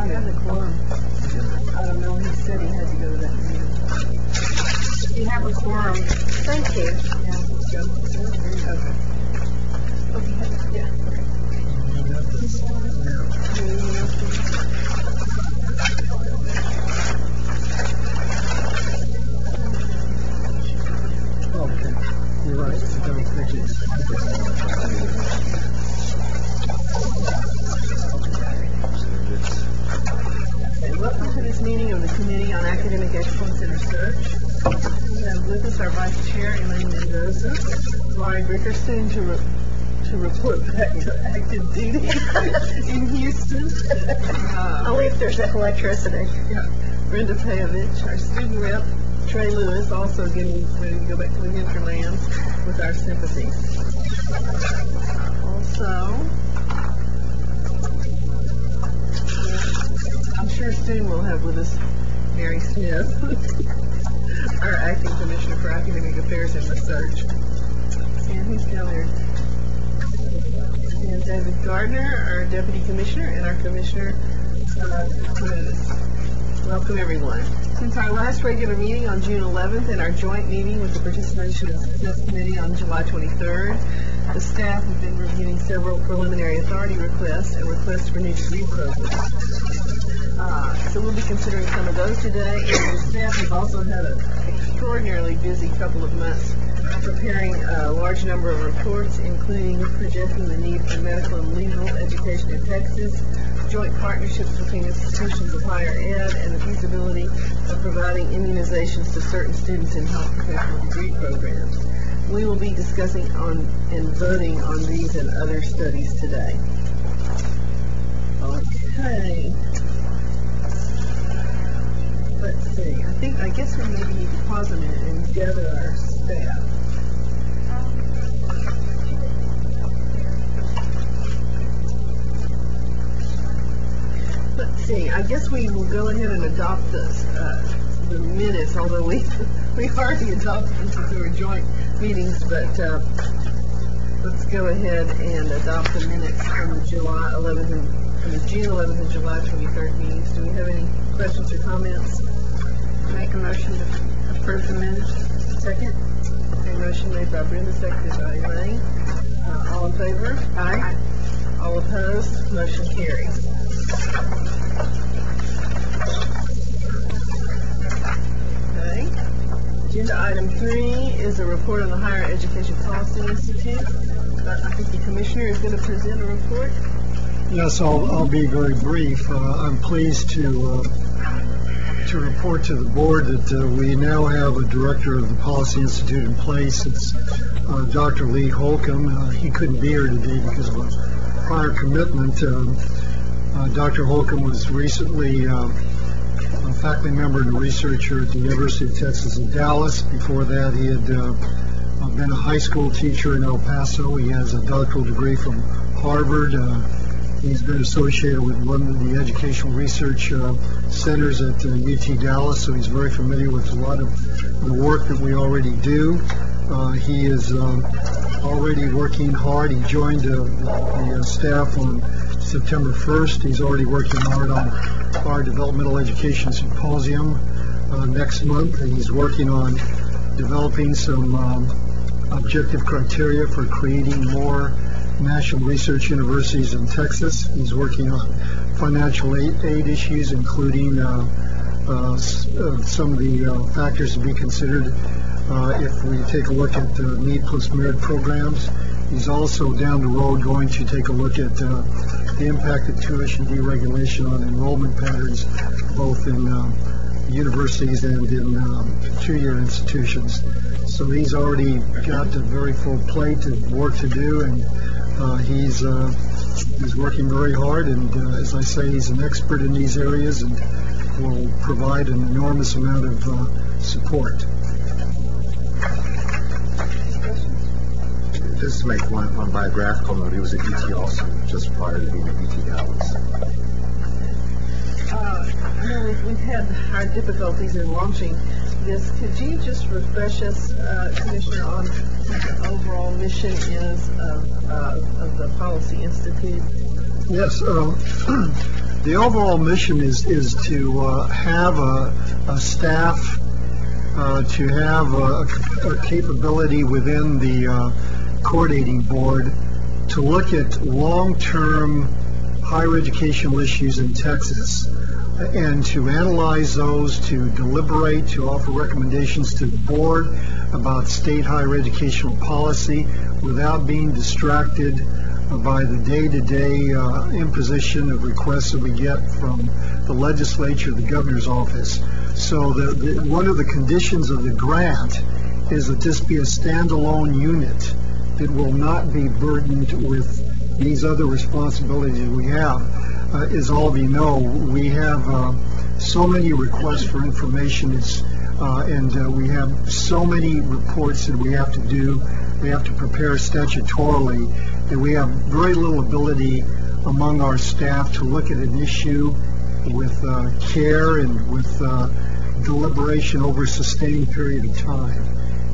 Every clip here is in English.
not have the quorum. I don't know. He said he had to go to that meeting. You have a quorum. Thank you. Yeah, let's go. Okay. Yeah. Okay. You're right. Thank you. Welcome to this meeting of the Committee on Academic Excellence and Research. We have with us our Vice Chair, Elaine Mendoza, Laurie Rickerson to report back to active duty in Houston. Only if there's electricity. Yeah. Brenda Payovich, our student rep, Trey Lewis, also getting ready to go back to the hinterlands with our sympathies. Also, I'm sure soon we'll have with us Mary Smith, our acting commissioner for academic affairs and research. And who's down there? And David Gardner, our deputy commissioner, and our commissioner, Chris. Welcome, everyone. Since our last regular meeting on June 11th and our joint meeting with the Participation and Success Committee on July 23rd, the staff have been reviewing several preliminary authority requests and requests for new degree programs. So we'll be considering some of those today, and the staff has also had an extraordinarily busy couple of months preparing a large number of reports, including projecting the need for medical and legal education in Texas, joint partnerships between institutions of higher ed, and the feasibility of providing immunizations to certain students in health professional degree programs. We will be discussing and voting on these and other studies today. Okay. Let's see. I guess we maybe need to pause a minute and gather our staff. Let's see. I guess we will go ahead and adopt the minutes, although we hardly adopted them since they were joint meetings. But let's go ahead and adopt the minutes from the July 11th and from the June 11th and July 23rd meetings. Do we have any questions or comments? Make a motion to approve the minutes. Second. A motion made by Brenda, seconded by Elaine. All in favor? Aye. All opposed? Motion carries. Okay. Agenda item 3 is a report on the Higher Education Policy Institute. I think the commissioner is going to present a report. Yes, I'll be very brief. I'm pleased to report to the board that we now have a director of the Policy Institute in place. It's Dr. Lee Holcomb. He couldn't be here today because of a prior commitment. Dr. Holcomb was recently a faculty member and a researcher at the University of Texas at Dallas. Before that, he had been a high school teacher in El Paso. He has a doctoral degree from Harvard. He's been associated with one of the educational research centers at UT Dallas, so he's very familiar with a lot of the work that we already do. He is already working hard. He joined the staff on September 1st. He's already working hard on our Developmental Education Symposium next month, and he's working on developing some objective criteria for creating more national research universities in Texas. He's working on financial aid issues, including some of the factors to be considered if we take a look at Need plus Merit programs. He's also down the road going to take a look at the impact of tuition deregulation on enrollment patterns, both in universities and in two-year institutions. So he's already got a very full plate of work to do, and he's working very hard, and as I say, he's an expert in these areas and will provide an enormous amount of support. Just to make one biographical note, he was at UT Austin just prior to being at UT Dallas. We've had our difficulties in launching this. Could you just refresh us, Commissioner, on what the overall mission is of the Policy Institute? Yes. The overall mission is to have a staff, to have a capability within the coordinating board to look at long-term higher educational issues in Texas and to analyze those, to deliberate, to offer recommendations to the board about state higher educational policy without being distracted by the day-to-day imposition of requests that we get from the legislature, the governor's office. So one of the conditions of the grant is that this be a standalone unit that will not be burdened with these other responsibilities we have. As all of you know, we have so many requests for information, and we have so many reports that we have to do. We have to prepare statutorily, that we have very little ability among our staff to look at an issue with care and with deliberation over a sustained period of time.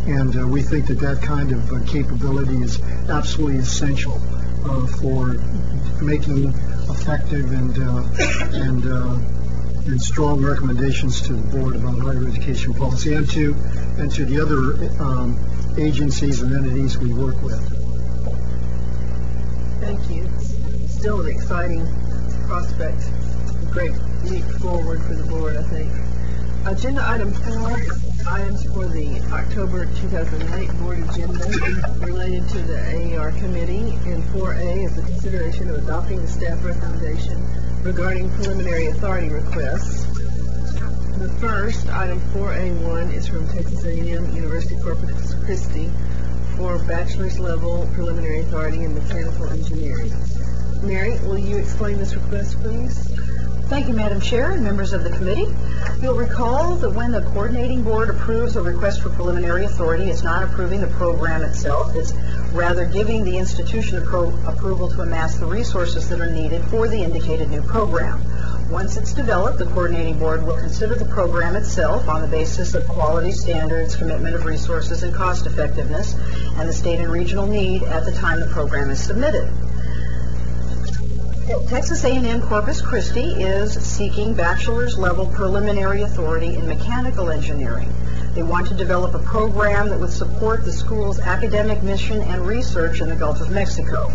And we think that kind of capability is absolutely essential for making effective and strong recommendations to the board about higher education policy and to the other agencies and entities we work with. Thank you. It's still an exciting prospect, a great leap forward for the board, I think. Agenda item 4 is items for the October 2008 board agenda related to the AER committee, and 4A is the consideration of adopting the staff recommendation regarding preliminary authority requests. The first, item 4A1, is from Texas A&M University Corpus Christi for bachelor's level preliminary authority in mechanical engineering. Mary, will you explain this request, please? Thank you, Madam Chair and members of the committee. You'll recall that when the coordinating board approves a request for preliminary authority, it's not approving the program itself. It's rather giving the institution approval to amass the resources that are needed for the indicated new program. Once it's developed, the coordinating board will consider the program itself on the basis of quality standards, commitment of resources, and cost effectiveness, and the state and regional need at the time the program is submitted. Texas A&M Corpus Christi is seeking bachelor's level preliminary authority in mechanical engineering. They want to develop a program that would support the school's academic mission and research in the Gulf of Mexico.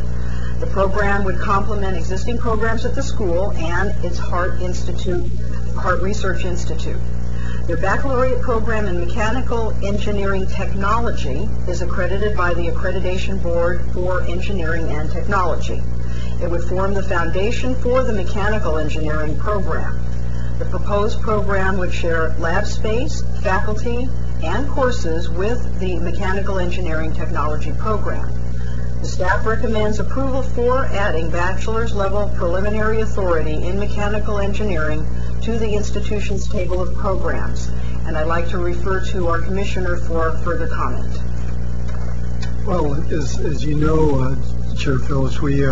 The program would complement existing programs at the school and its Hart Research Institute. Their baccalaureate program in mechanical engineering technology is accredited by the Accreditation Board for Engineering and Technology. It would form the foundation for the mechanical engineering program. The proposed program would share lab space, faculty, and courses with the mechanical engineering technology program. The staff recommends approval for adding bachelor's level preliminary authority in mechanical engineering to the institution's table of programs. And I'd like to refer to our commissioner for further comment. Well, as you know, Chair Phillips, we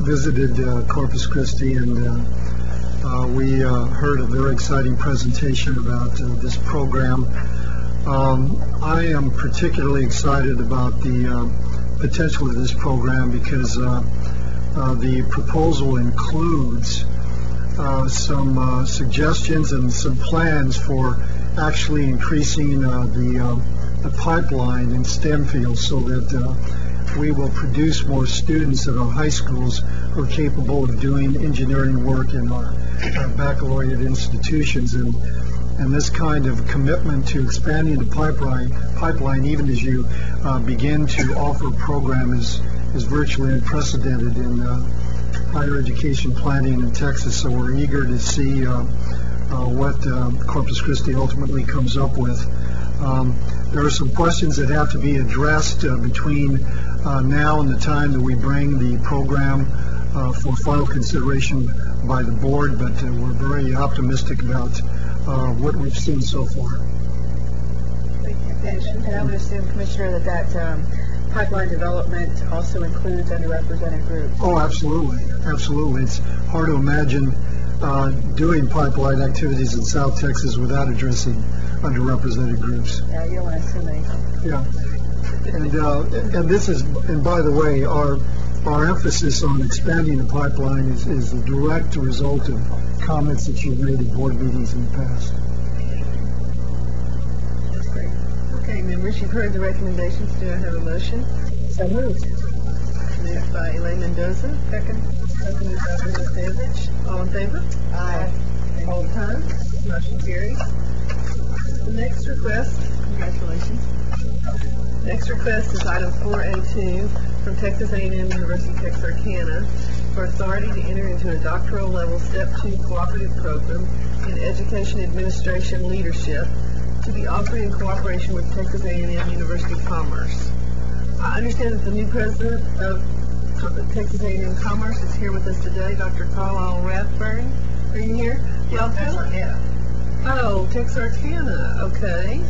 visited Corpus Christi, and we heard a very exciting presentation about this program. I am particularly excited about the potential of this program because the proposal includes some suggestions and some plans for actually increasing the pipeline in STEM fields so that we will produce more students at our high schools who are capable of doing engineering work in our baccalaureate institutions. And this kind of commitment to expanding the pipeline, even as you begin to offer a program, is virtually unprecedented in higher education planning in Texas. So we're eager to see what Corpus Christi ultimately comes up with. There are some questions that have to be addressed between now and the time that we bring the program for final consideration by the board, but we're very optimistic about what we've seen so far. And I would assume, Commissioner, that pipeline development also includes underrepresented groups. Oh, absolutely. Absolutely. It's hard to imagine doing pipeline activities in South Texas without addressing underrepresented groups. Yeah, you don't want to assume anything. Yeah. And this is, and by the way, our emphasis on expanding the pipeline is a direct result of comments that you've made at board meetings in the past. That's great. Okay, members, you've heard the recommendations. Do I have a motion? So moved. Moved by Elaine Mendoza. Second. Seconded by Brenda Savage. All in favor? Aye. All opposed? Motion carries. The next request, congratulations. Next request is item 4A2 from Texas A&M University Texarkana for authority to enter into a doctoral level Step 2 cooperative program in education administration leadership to be offered in cooperation with Texas A&M University Commerce. I understand that the new president of Texas A&M Commerce is here with us today, Dr. Carlisle Rathburn. Are you here? Welcome. Texarkana. Oh, Texarkana. Okay.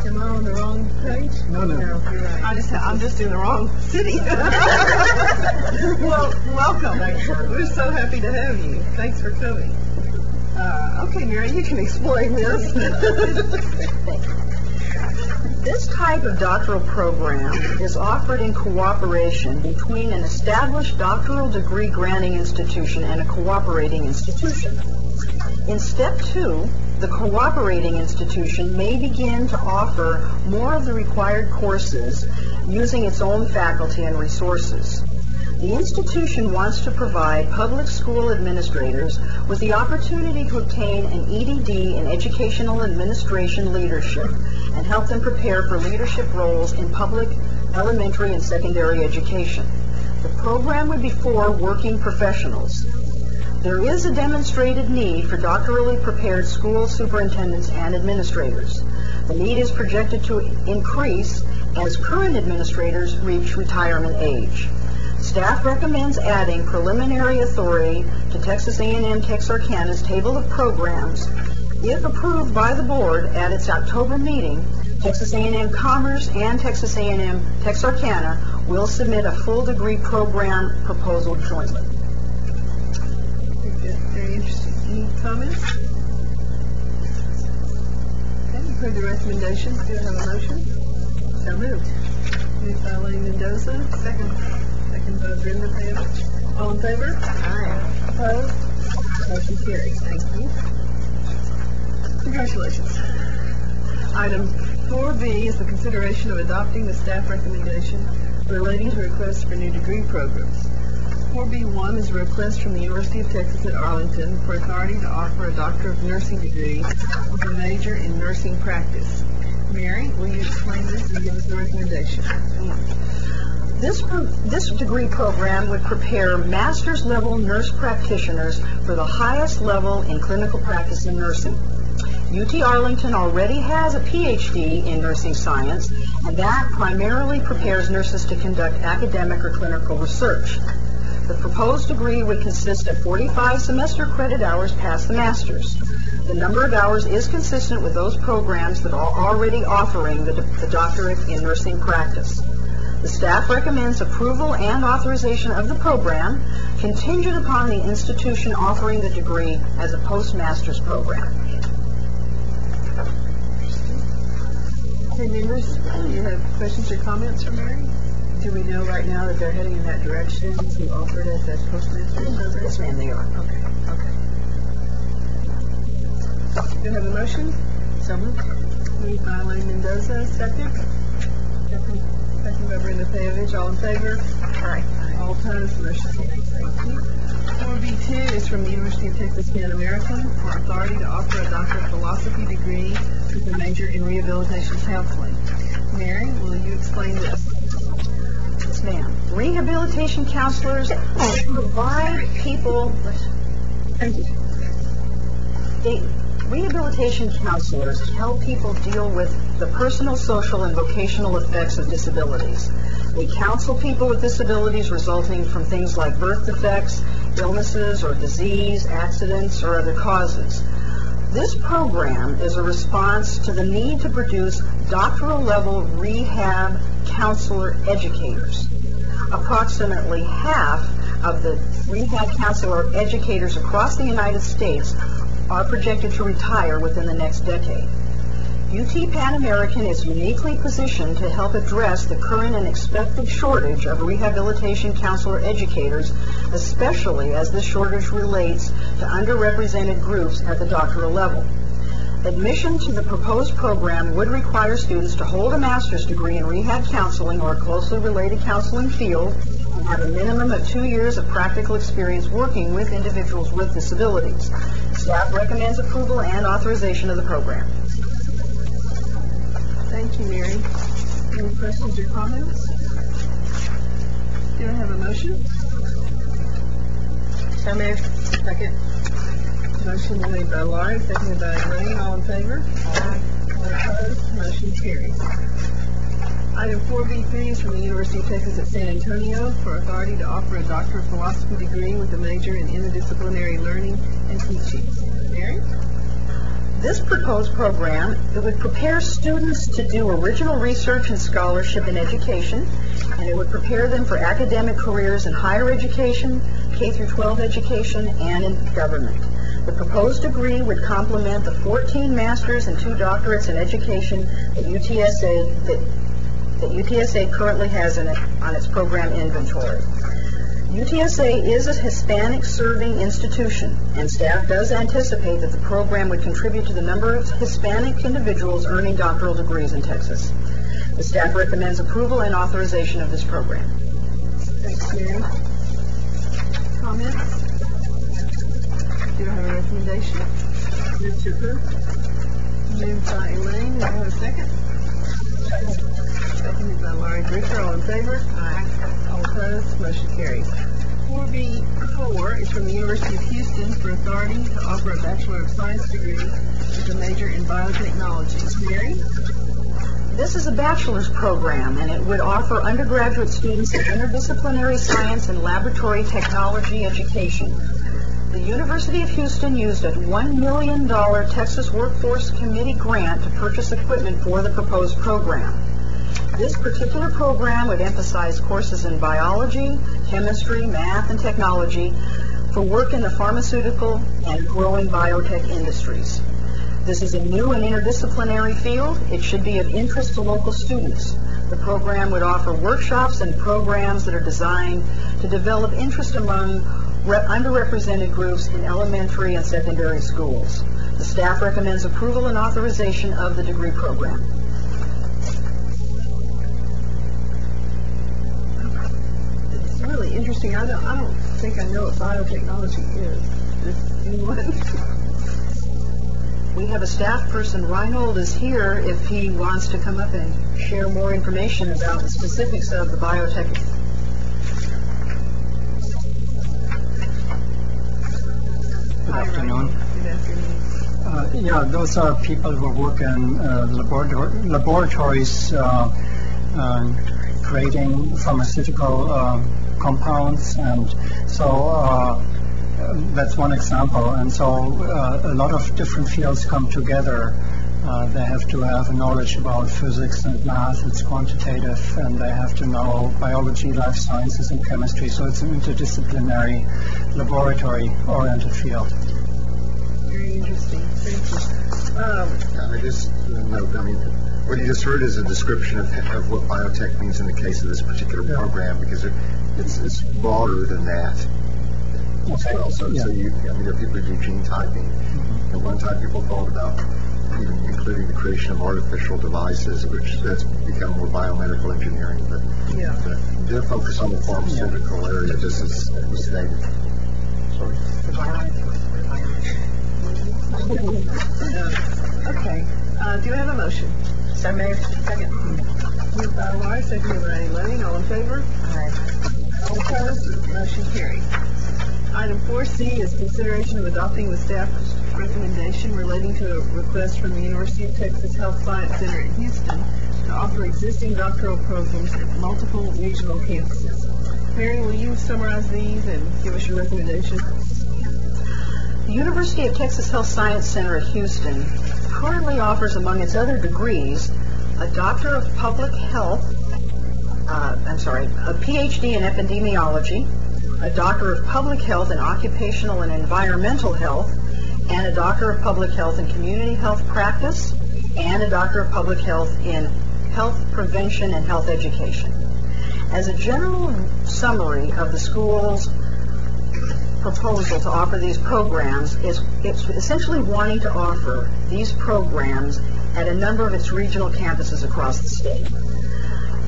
Am I on the wrong page? No. You're right. I'm just in the wrong city. Well, welcome. We're so happy to have you. Thanks for coming. Okay, Mary, you can explain this. This type of doctoral program is offered in cooperation between an established doctoral degree granting institution and a cooperating institution. In Step 2, the cooperating institution may begin to offer more of the required courses using its own faculty and resources. The institution wants to provide public school administrators with the opportunity to obtain an EDD in educational administration leadership and help them prepare for leadership roles in public, elementary, and secondary education. The program would be for working professionals. There is a demonstrated need for doctorally prepared school superintendents and administrators. The need is projected to increase as current administrators reach retirement age. Staff recommends adding preliminary authority to Texas A&M Texarkana's table of programs. If approved by the board at its October meeting, Texas A&M Commerce and Texas A&M Texarkana will submit a full degree program proposal jointly. Very interesting. Any comments? Okay, you've heard the recommendations. Do you have a motion? So moved. Moved by Elaine Mendoza. Second. Second by Brenda Savage. All in favor? Aye. Opposed? Motion carries. Thank you. Congratulations. Item 4B is the consideration of adopting the staff recommendation relating to requests for new degree programs. 4B1 is a request from the University of Texas at Arlington for authority to offer a Doctor of Nursing degree with a major in nursing practice. Mary, will you explain this and give us the recommendation? This degree program would prepare master's level nurse practitioners for the highest level in clinical practice in nursing. UT Arlington already has a PhD in nursing science, and that primarily prepares nurses to conduct academic or clinical research. The proposed degree would consist of 45 semester credit hours past the master's. The number of hours is consistent with those programs that are already offering the doctorate in nursing practice. The staff recommends approval and authorization of the program contingent upon the institution offering the degree as a postmaster's program. Okay, members, do you have questions or comments for Mary? Do we know right now that they're heading in that direction to offer it as a postmaster's program? Yes, ma'am, they are. Okay. Do you have a motion? So moved. Moved by Elaine Mendoza. Second? Second by Brenda Savage. All in favor? Aye. All opposed? Motion carries. Thank you. 4B2 is from the University of Texas Pan American for authority to offer a Doctor of Philosophy degree with a major in rehabilitation counseling. Mary, will you explain this? Yes, ma'am. Rehabilitation counselors provide people. Rehabilitation counselors help people deal with the personal, social, and vocational effects of disabilities. They counsel people with disabilities resulting from things like birth defects, illnesses or disease, accidents, or other causes. This program is a response to the need to produce doctoral-level rehab counselor educators. Approximately half of the rehab counselor educators across the United States are projected to retire within the next decade. UT Pan American is uniquely positioned to help address the current and expected shortage of rehabilitation counselor educators, especially as this shortage relates to underrepresented groups at the doctoral level. Admission to the proposed program would require students to hold a master's degree in rehab counseling or a closely related counseling field and have a minimum of 2 years of practical experience working with individuals with disabilities. Staff recommends approval and authorization of the program. Thank you, Mary. Any questions or comments? Do I have a motion? So moved. Second. Motion made by Laurie, seconded by Elaine. All in favor? Aye. All opposed? Motion carries. Item 4B3 is from the University of Texas at San Antonio for authority to offer a Doctor of Philosophy degree with a major in interdisciplinary learning and teaching. Mary? This proposed program, it would prepare students to do original research and scholarship in education, and it would prepare them for academic careers in higher education, K-12 education, and in government. The proposed degree would complement the 14 masters and 2 doctorates in education that UTSA currently has on its program inventory. UTSA is a Hispanic-serving institution, and staff does anticipate that the program would contribute to the number of Hispanic individuals earning doctoral degrees in Texas. The staff recommends approval and authorization of this program. Thanks, Mary. Comments? Do I have a recommendation? Move to approve. Moved by Elaine. Do I have a second? Seconded by Laurie Dricker. All in favor? Aye. All opposed? Motion carries. 4B4 is from the University of Houston for authority to offer a Bachelor of Science degree with a major in biotechnology. Mary? This is a bachelor's program, and it would offer undergraduate students an interdisciplinary science and laboratory technology education. The University of Houston used a $1 million Texas Workforce Committee grant to purchase equipment for the proposed program. This particular program would emphasize courses in biology, chemistry, math, and technology for work in the pharmaceutical and growing biotech industries. This is a new and interdisciplinary field. It should be of interest to local students. The program would offer workshops and programs that are designed to develop interest among underrepresented groups in elementary and secondary schools. The staff recommends approval and authorization of the degree program. It's really interesting. I don't think I know what biotechnology is. Does anyone? We have a staff person. Reinhold is here if he wants to come up and share more information about the specifics of the biotech. Good afternoon. Good afternoon. Those are people who work in laboratories creating pharmaceutical compounds, and so that's one example. And so a lot of different fields come together. They have to have a knowledge about physics and math, it's quantitative, and they have to know biology, life sciences, and chemistry. So it's an interdisciplinary, laboratory-oriented field. Very interesting. Thank you. I just note, what you just heard is a description of what biotech means in the case of this particular program, because it's broader than that. Okay. Well, so there are people who do gene typing. At one time, people thought about even including the creation of artificial devices, which that's become more biomedical engineering. But their focus on the pharmaceutical area, just as was stated. Sorry. Okay. Do I have a motion? So moved. Second. Moved by Laurie, seconded by Elaine. All in favor? Aye. All opposed? Motion carries. Item 4C is consideration of adopting the staff's recommendation relating to a request from the University of Texas Health Science Center in Houston to offer existing doctoral programs at multiple regional campuses. Mary, will you summarize these and give us your recommendation? The University of Texas Health Science Center at Houston currently offers, among its other degrees, a Doctor of Public Health, a PhD in Epidemiology, a Doctor of Public Health in Occupational and Environmental Health, and a Doctor of Public Health in Community Health Practice, and a Doctor of Public Health in Health Prevention and Health Education. As a general summary of the school's proposal to offer these programs, it's essentially wanting to offer these programs at a number of its regional campuses across the state.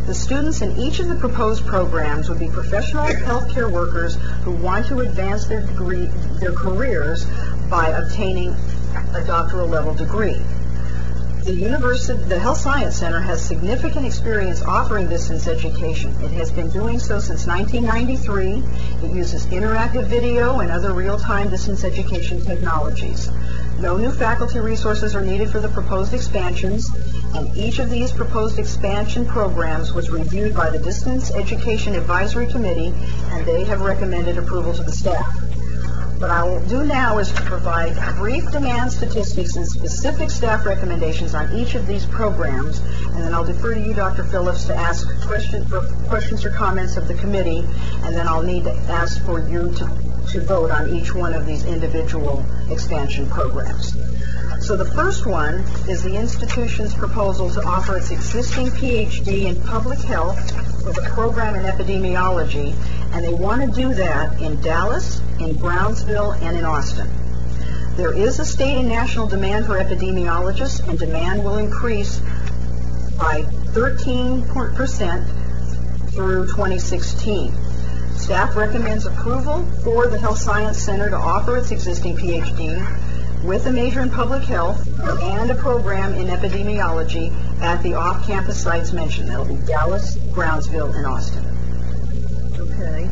The students in each of the proposed programs would be professional healthcare workers who want to advance their careers by obtaining a doctoral level degree. The Health Science Center has significant experience offering distance education. It has been doing so since 1993. It uses interactive video and other real-time distance education technologies. No new faculty resources are needed for the proposed expansions, and each of these proposed expansion programs was reviewed by the Distance Education Advisory Committee, and they have recommended approval to the staff. What I will do now is to provide brief demand statistics and specific staff recommendations on each of these programs, and then I'll defer to you, Dr. Phillips, to ask questions or comments of the committee, and then I'll need to ask for you to vote on each one of these individual expansion programs. So the first one is the institution's proposal to offer its existing PhD in public health with a program in epidemiology, and they want to do that in Dallas, in Brownsville, and in Austin. There is a state and national demand for epidemiologists, and demand will increase by 13% through 2016. Staff recommends approval for the Health Science Center to offer its existing PhD with a major in public health and a program in epidemiology at the off-campus sites mentioned. That'll be Dallas, Brownsville, and Austin. Okay.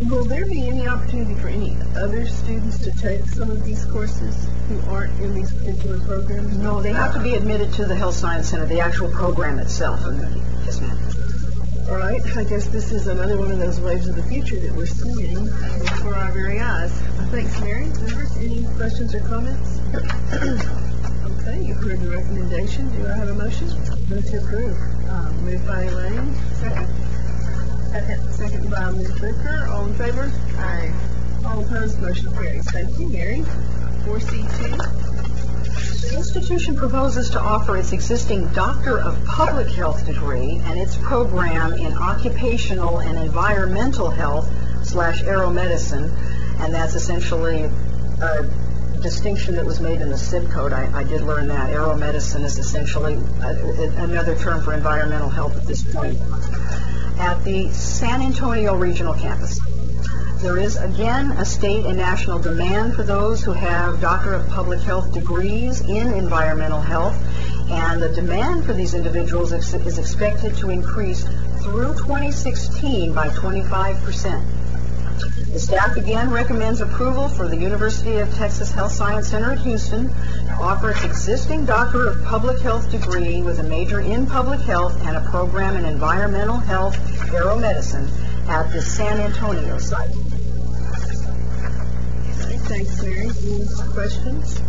Will there be any opportunity for any other students to take some of these courses who aren't in these particular programs? No, they have to be admitted to the Health Science Center, the actual program itself. Yes, ma'am. All right. I guess this is another one of those waves of the future that we're seeing before our very eyes. Thanks, Mary. Members, any questions or comments? Okay, you've heard the recommendation. Do I have a motion? Move to approve. Moved by Elaine. Second. Second by Ms. Booker. All in favor? Aye. All opposed? Motion carries. Thank you, Mary. 4C2. The institution proposes to offer its existing Doctor of Public Health degree and its program in Occupational and Environmental Health / aeromedicine, and that's essentially a distinction that was made in the SIP code. I did learn that. Aeromedicine is essentially another term for environmental health at this point. At the San Antonio Regional Campus. There is, again, a state and national demand for those who have Doctor of Public Health degrees in environmental health, and the demand for these individuals is expected to increase through 2016 by 25%. The staff again recommends approval for the University of Texas Health Science Center at Houston to offer its existing Doctor of Public Health degree with a major in public health and a program in environmental health aeromedicine at the San Antonio site. Thanks, Mary. Any questions?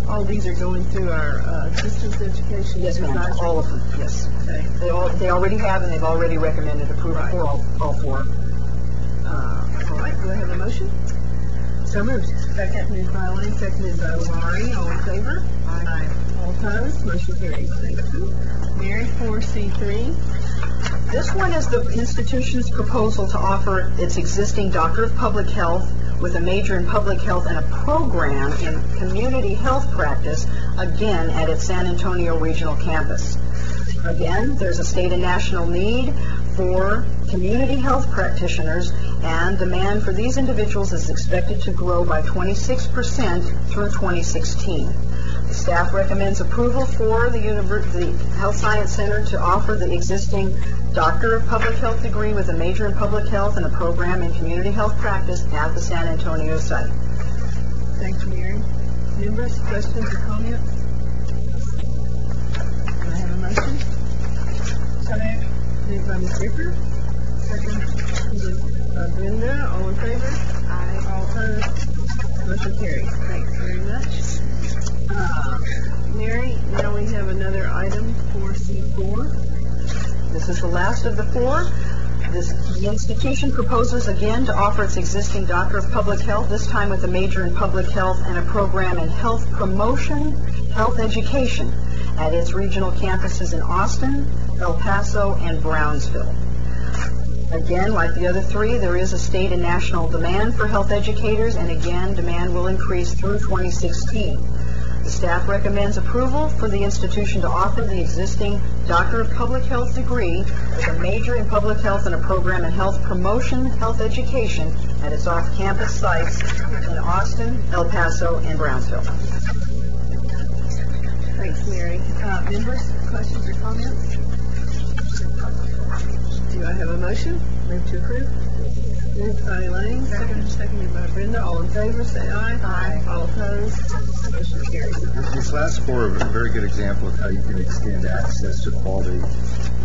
All these are going through our distance education. Yes, ma'am. All of them. Yes. Okay. They already have, and they've already recommended approval for all four. All right. Do I have a motion? So moved. Second. Moved by Elaine. Seconded by Laurie. All in favor? Aye. All opposed? Motion carries. Thank you. Mary, 4C3. This one is the institution's proposal to offer its existing Doctor of Public Health with a major in public health and a program in community health practice, again at its San Antonio Regional Campus. Again, there's a state and national need for community health practitioners, and demand for these individuals is expected to grow by 26% through 2016. The staff recommends approval for the Health Science Center to offer the existing Doctor of Public Health degree with a major in public health and a program in community health practice at the San Antonio site. Thanks, Mary. Members, questions or comments? Do I have a motion? Second. Moved by Ms. Ricker. Second. Ms. Brenda. All in favor? Aye. All opposed? Motion carries. Thanks very much. Mary, now we have another item, 4C4. This is the last of the four. The institution proposes again to offer its existing Doctor of Public Health, this time with a major in public health and a program in health promotion, health education at its regional campuses in Austin, El Paso, and Brownsville. Again, like the other three, there is a state and national demand for health educators, and again, demand will increase through 2016. The staff recommends approval for the institution to offer the existing Doctor of Public Health degree with a major in public health and a program in health promotion, health education at its off-campus sites in Austin, El Paso, and Brownsville. Thanks, Mary. Members, questions or comments? Do I have a motion? Move to approve. Moved by Elaine, seconded by Brenda. All in favor, say aye. Aye. All opposed? Motion carries. These last four are a very good example of how you can extend access to quality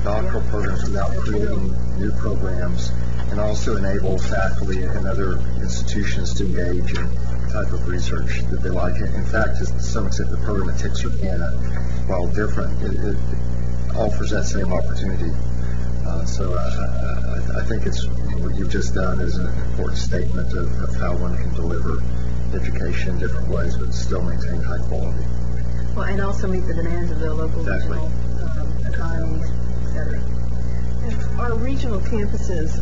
doctoral programs without creating new programs, and also enable faculty and other institutions to engage in the type of research that they like. In fact, to some extent, the program at Texarkana, while different, it offers that same opportunity. So I think it's what you've just done is an important statement of how one can deliver education in different ways, but still maintain high quality. Well, and also meet the demands of the local regional economies, et cetera. Our regional campuses,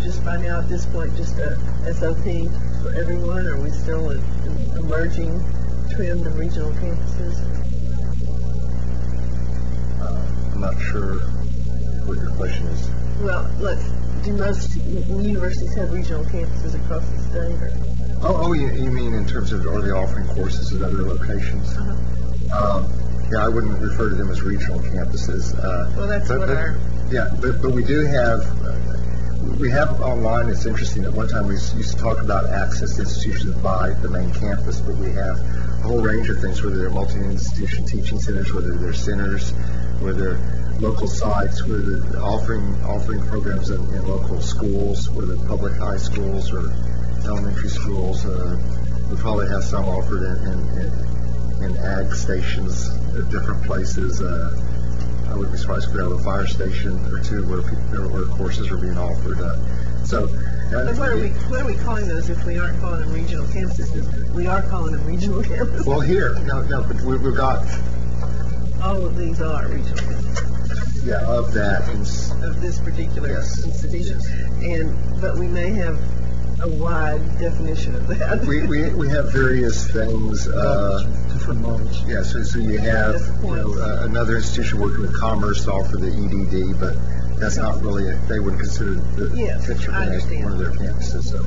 just by now at this point, just a SOP for everyone, or are we still an emerging trend of regional campuses? I'm not sure what your question is. Well, look, do most universities have regional campuses across the state? Or? Oh, you mean in terms of, are they offering courses at other locations? Yeah, I wouldn't refer to them as regional campuses. Well, that's but we do have, we have online, it's interesting, at one time we used to talk about access to institutions by the main campus, but we have a whole range of things, whether they're multi-institution teaching centers, whether they're centers, whether local sites, whether they're offering programs in local schools, whether public high schools or elementary schools. We probably have some offered in ag stations at different places. I wouldn't be surprised if we have a fire station or two where courses are being offered. But what are we calling those if we aren't calling them regional campuses? We are calling them regional campuses. Well, here, no, but we've got... All of these are regional campuses. Yeah, of that. Of this particular institution. But we may have a wide definition of that. We have various things. Different models. Yeah, so you have another institution working with commerce to offer the EDD, but that's not really, they wouldn't consider the picture one of their campuses. So.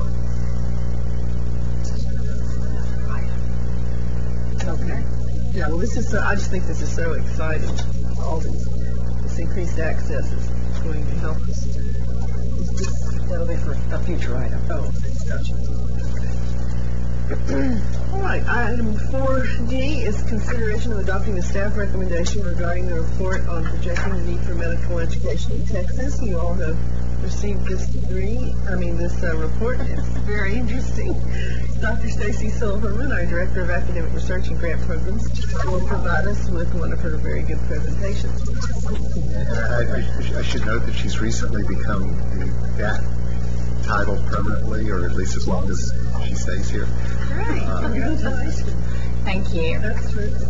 Okay. Yeah, well, I just think this is so exciting. All this increased access is going to help us. That'll be for a future item. Oh, gotcha. All right, item 4D is consideration of adopting the staff recommendation regarding the report on projecting the need for medical education in Texas. You all have received this report. It's very interesting. Dr. Stacy Silverman, our Director of Academic Research and Grant Programs, will provide us with one of her very good presentations. I should note that she's recently become that title permanently, or at least as long as she stays here. Great. Congratulations. Thank you. That's terrific.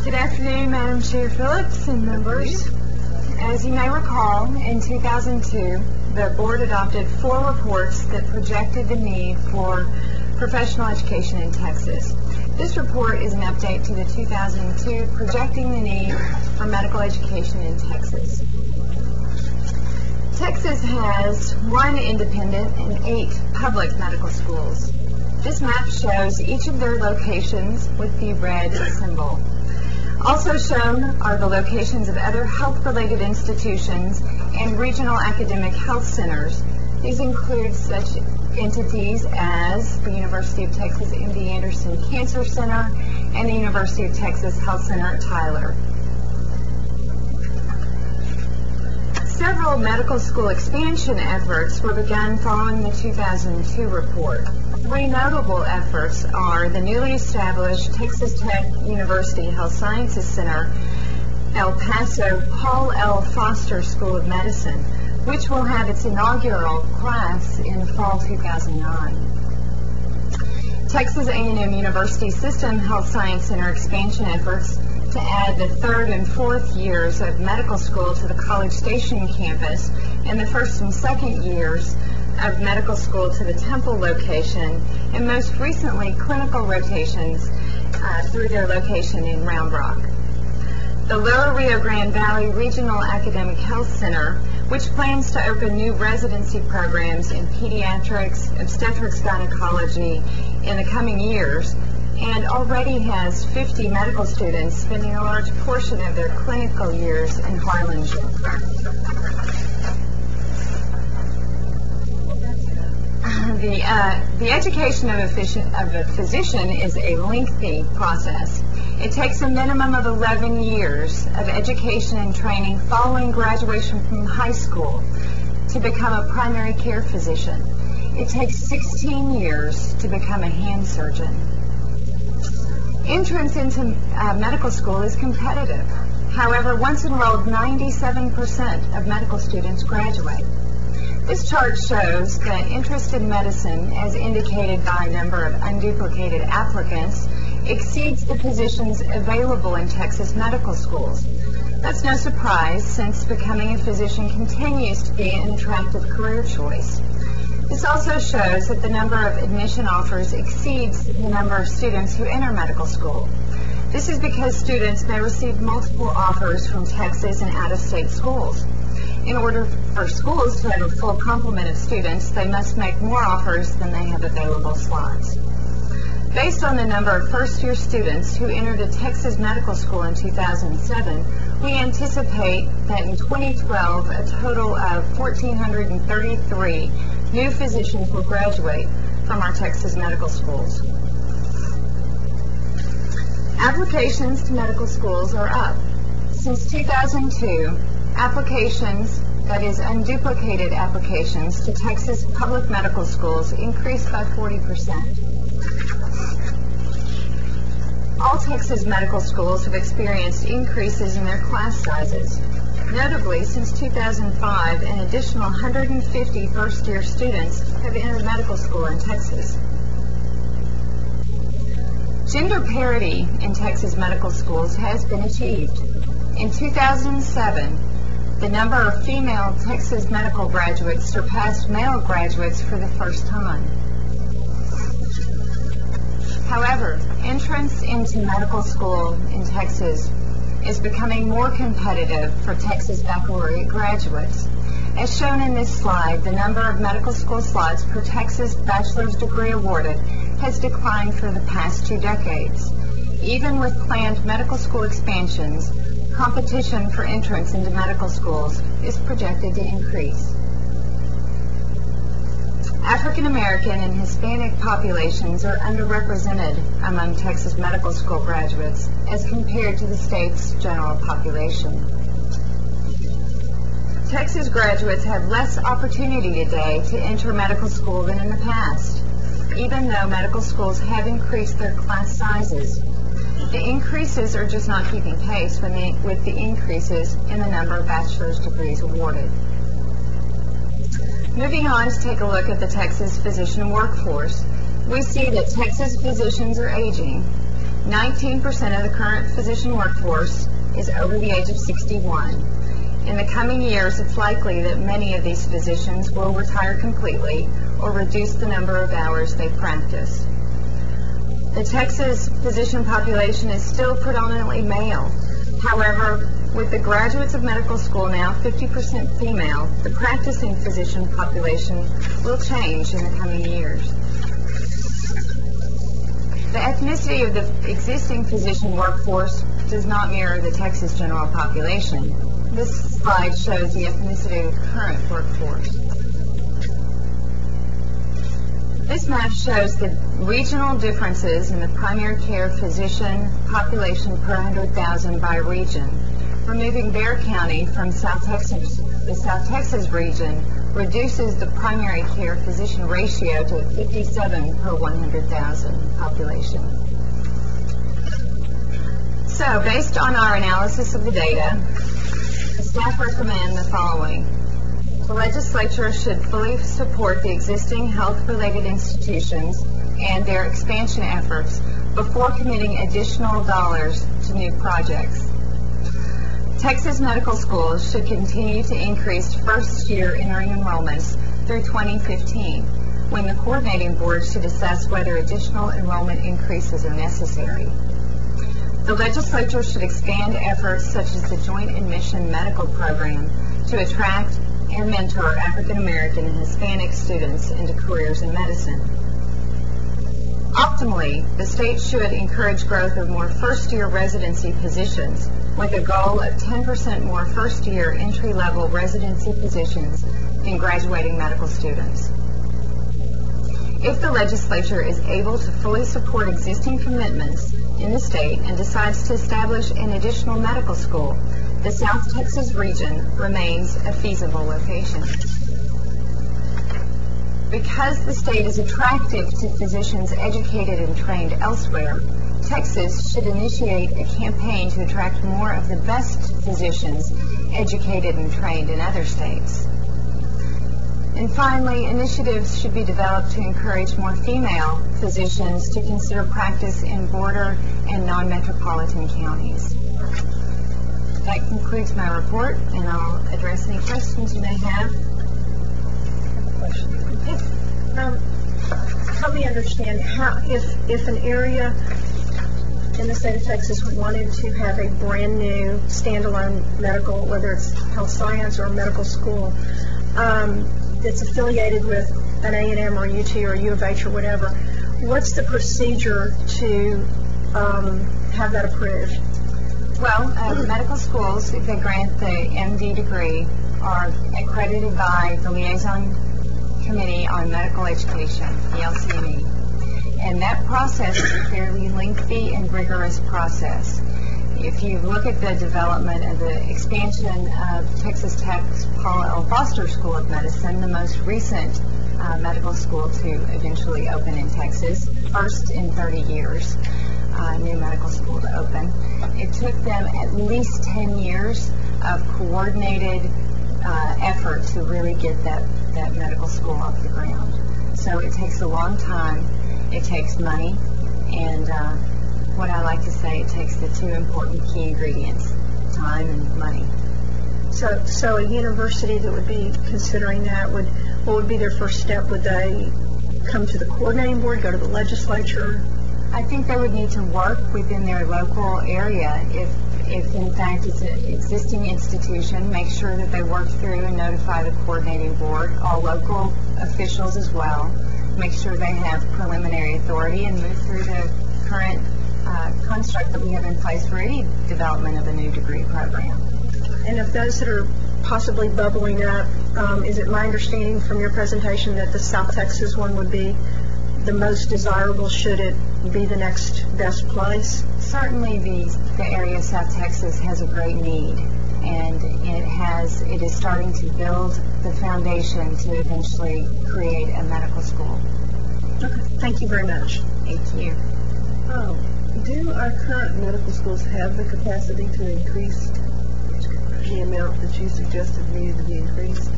Good afternoon, Madam Chair Phillips and members. As you may recall, in 2002, the board adopted 4 reports that projected the need for professional education in Texas. This report is an update to the 2002 projecting the need for medical education in Texas. Texas has 1 independent and 8 public medical schools. This map shows each of their locations with the red symbol. Also shown are the locations of other health-related institutions and regional academic health centers. These include such entities as the University of Texas MD Anderson Cancer Center and the University of Texas Health Center at Tyler. Several medical school expansion efforts were begun following the 2002 report. 3 notable efforts are the newly established Texas Tech University Health Sciences Center, El Paso Paul L. Foster School of Medicine, which will have its inaugural class in fall 2009. Texas A&M University System Health Science Center expansion efforts to add the third and fourth years of medical school to the College Station campus and the first and second years of medical school to the Temple location, and most recently clinical rotations through their location in Round Rock. The Lower Rio Grande Valley Regional Academic Health Center, which plans to open new residency programs in pediatrics, obstetrics, gynecology in the coming years, and already has 50 medical students spending a large portion of their clinical years in Harlingen. The education of a physician is a lengthy process. It takes a minimum of 11 years of education and training following graduation from high school to become a primary care physician. It takes 16 years to become a hand surgeon. Entrance into medical school is competitive. However, once enrolled, 97% of medical students graduate. This chart shows that interest in medicine, as indicated by a number of unduplicated applicants, exceeds the positions available in Texas medical schools. That's no surprise, since becoming a physician continues to be an attractive career choice. This also shows that the number of admission offers exceeds the number of students who enter medical school. This is because students may receive multiple offers from Texas and out-of-state schools. In order for schools to have a full complement of students, they must make more offers than they have available slots. Based on the number of first-year students who entered a Texas medical school in 2007, we anticipate that in 2012, a total of 1,433 new physicians will graduate from our Texas medical schools. Applications to medical schools are up. Since 2002, applications, that is unduplicated applications, to Texas public medical schools increased by 40%. All Texas medical schools have experienced increases in their class sizes. Notably, since 2005, an additional 150 first-year students have entered medical school in Texas. Gender parity in Texas medical schools has been achieved. In 2007, the number of female Texas medical graduates surpassed male graduates for the first time. However, entrance into medical school in Texas is becoming more competitive for Texas baccalaureate graduates. As shown in this slide, the number of medical school slots per Texas bachelor's degree awarded has declined for the past 2 decades. Even with planned medical school expansions, competition for entrance into medical schools is projected to increase. African American and Hispanic populations are underrepresented among Texas medical school graduates as compared to the state's general population. Texas graduates have less opportunity today to enter medical school than in the past, even though medical schools have increased their class sizes. The increases are just not keeping pace with the increases in the number of bachelor's degrees awarded. Moving on to take a look at the Texas physician workforce, we see that Texas physicians are aging. 19% of the current physician workforce is over the age of 61. In the coming years, it's likely that many of these physicians will retire completely or reduce the number of hours they practice. The Texas physician population is still predominantly male. However, with the graduates of medical school now 50% female, the practicing physician population will change in the coming years. The ethnicity of the existing physician workforce does not mirror the Texas general population. This slide shows the ethnicity of the current workforce. This map shows the regional differences in the primary care physician population per 100,000 by region. Removing Bexar County from South Texas, the South Texas region reduces the primary care physician ratio to 57 per 100,000 population. So, based on our analysis of the data, the staff recommend the following. The legislature should fully support the existing health-related institutions and their expansion efforts before committing additional dollars to new projects. Texas medical schools should continue to increase first-year entering enrollments through 2015, when the coordinating board should assess whether additional enrollment increases are necessary. The legislature should expand efforts such as the Joint Admission Medical Program to attract and mentor African American and Hispanic students into careers in medicine. Optimally, the state should encourage growth of more first-year residency positions with a goal of 10% more first-year entry-level residency positions than graduating medical students. If the legislature is able to fully support existing commitments in the state and decides to establish an additional medical school, the South Texas region remains a feasible location. Because the state is attractive to physicians educated and trained elsewhere, Texas should initiate a campaign to attract more of the best physicians educated and trained in other states. And finally, initiatives should be developed to encourage more female physicians to consider practice in border and non-metropolitan counties. That concludes my report, and I'll address any questions you may have. Help me understand how, if an area in the state of Texas wanted to have a brand new standalone medical, whether it's health science or a medical school, that's affiliated with an A&M or UT or U of H or whatever, what's the procedure to have that approved? Well, medical schools, if they grant the MD degree, are accredited by the Liaison Committee on Medical Education, the LCME. And that process is a fairly lengthy and rigorous process. If you look at the development and the expansion of Texas Tech's Paul L. Foster School of Medicine, the most recent medical school to eventually open in Texas, first in 30 years, new medical school to open. It took them at least 10 years of coordinated effort to really get that medical school off the ground. So it takes a long time, it takes money, and what I like to say, it takes the two important key ingredients, time and money. So a university that would be considering that, what would be their first step? Would they come to the coordinating board, go to the legislature? I think they would need to work within their local area. If in fact it's an existing institution, make sure that they work through and notify the coordinating board, all local officials as well. Make sure they have preliminary authority and move through the current construct that we have in place for any development of a new degree program. And of those that are possibly bubbling up, is it my understanding from your presentation that the South Texas one would be the most desirable should it be the next best place? Certainly the area of South Texas has a great need, and it is starting to build the foundation to eventually create a medical school. Okay, thank you very much. Thank you. Do our current medical schools have the capacity to increase the amount that you suggested needed to be increased?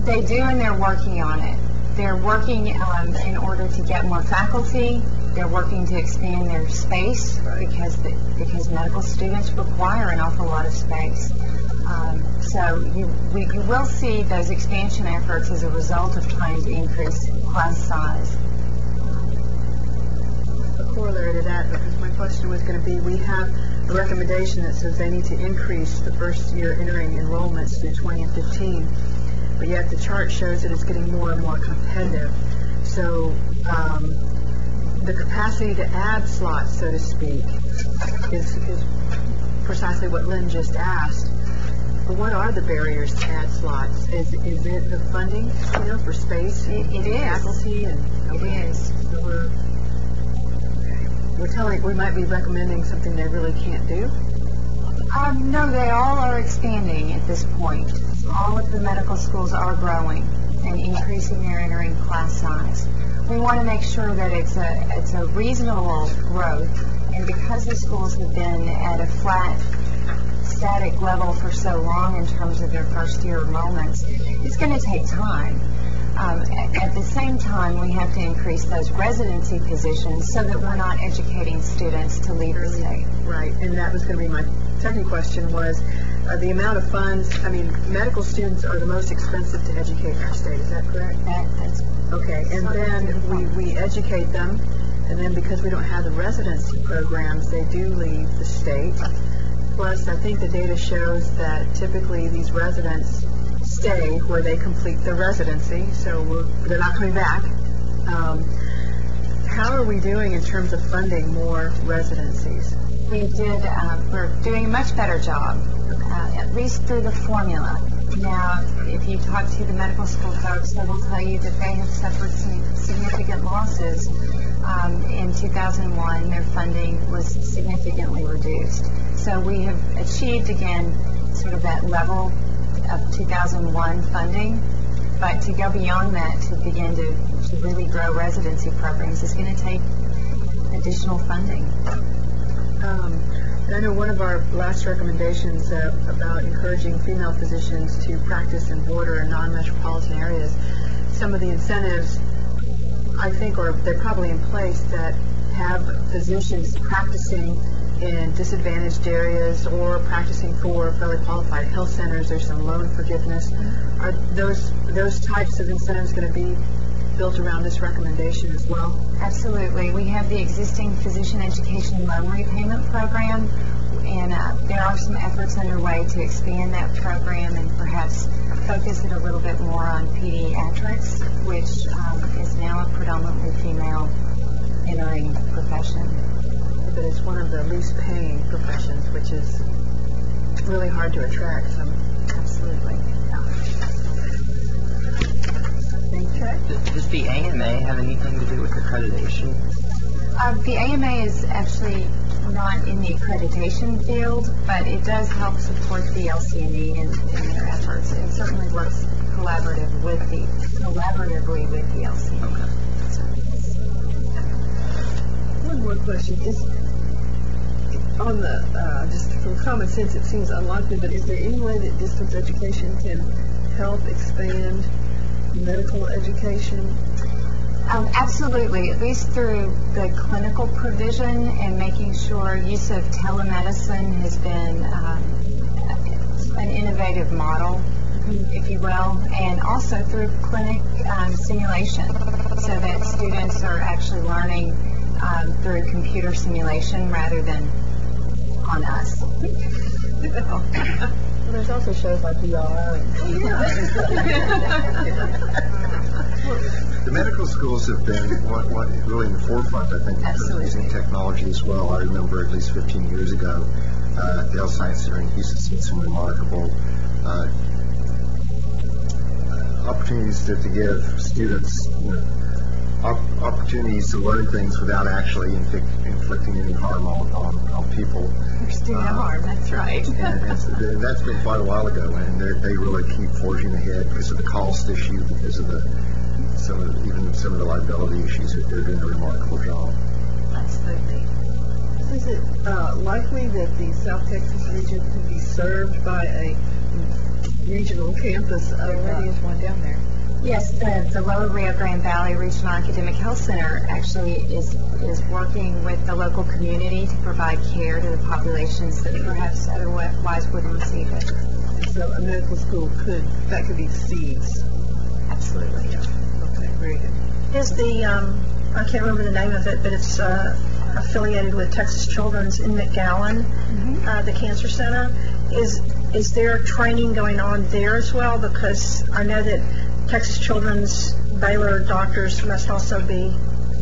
They do, and they're working on it. They're working in order to get more faculty. They're working to expand their space because medical students require an awful lot of space. So you will see those expansion efforts as a result of trying to increase class size. A corollary to that, because my question was going to be, we have a recommendation that says they need to increase the first year entering enrollments through 2015, but yet the chart shows that it's getting more and more competitive. So the capacity to add slots, so to speak, is precisely what Lynn just asked. But what are the barriers to add slots? Is it the funding, for space? It is. Faculty and it is. So we're telling, we might be recommending something they really can't do? No, they all are expanding at this point. All of the medical schools are growing and increasing their entering class size. We want to make sure that it's a reasonable growth, and because the schools have been at a flat static level for so long in terms of their first year enrollments, it's going to take time. At the same time, we have to increase those residency positions so that we're not educating students to leave the state. Right, and that was going to be my second question was the amount of funds. I mean, medical students are the most expensive to educate in our state. Is that correct? That's okay, and then we educate them, and then because we don't have the residency programs, they do leave the state. Plus, I think the data shows that typically these residents stay where they complete their residency, so they're not coming back. How are we doing in terms of funding more residencies? We're doing a much better job, at least through the formula. Now, if you talk to the medical school folks, they will tell you that they have suffered some significant losses. In 2001, their funding was significantly reduced. So we have achieved, again, sort of that level of 2001 funding, but to go beyond that, to begin to really grow residency programs, is going to take additional funding. I know one of our last recommendations about encouraging female physicians to practice in border and non-metropolitan areas, some of the incentives, I think, they're probably in place that have physicians practicing in disadvantaged areas or practicing for fairly qualified health centers. There's some loan forgiveness. Are those types of incentives going to be built around this recommendation as well? Absolutely. We have the existing physician education loan repayment program, and there are some efforts underway to expand that program and perhaps focus it a little bit more on pediatrics, which is now a predominantly female entering profession. But it's one of the least paying professions, which is really hard to attract. So. Absolutely. Okay. Does the AMA have anything to do with accreditation? The AMA is actually not in the accreditation field, but it does help support the LCNE in their efforts. It certainly works collaboratively with the LCNE. Okay. One more question. Is on the just from common sense, it seems unlikely, but is there any way that distance education can help expand medical education? Absolutely, at least through the clinical provision and making sure use of telemedicine has been an innovative model, if you will, and also through clinic simulation, so that students are actually learning through computer simulation rather than on us. Well, there's also shows like VR. The medical schools have been what really in the forefront, I think, of using technology as well. I remember at least 15 years ago, at the Health Science Center in Houston, seen some remarkable opportunities to give students opportunities to learn things without actually inflicting any harm on people. Student harm, that's right. and that's been quite a while ago, and they really keep forging ahead because of the cost issue, because of some of the liability issues. They're doing a remarkable job. Absolutely. Is it likely that the South Texas region could be served by a regional campus? There already is one down there. Yes, the Lower Rio Grande Valley Regional Academic Health Center actually is working with the local community to provide care to the populations that perhaps otherwise wouldn't receive it. So a medical school could be the seeds. Absolutely. Okay, very good. Is the, I can't remember the name of it, but it's affiliated with Texas Children's in McGowan, the cancer center. Is there training going on there as well? Because I know that Texas Children's Baylor doctors must also be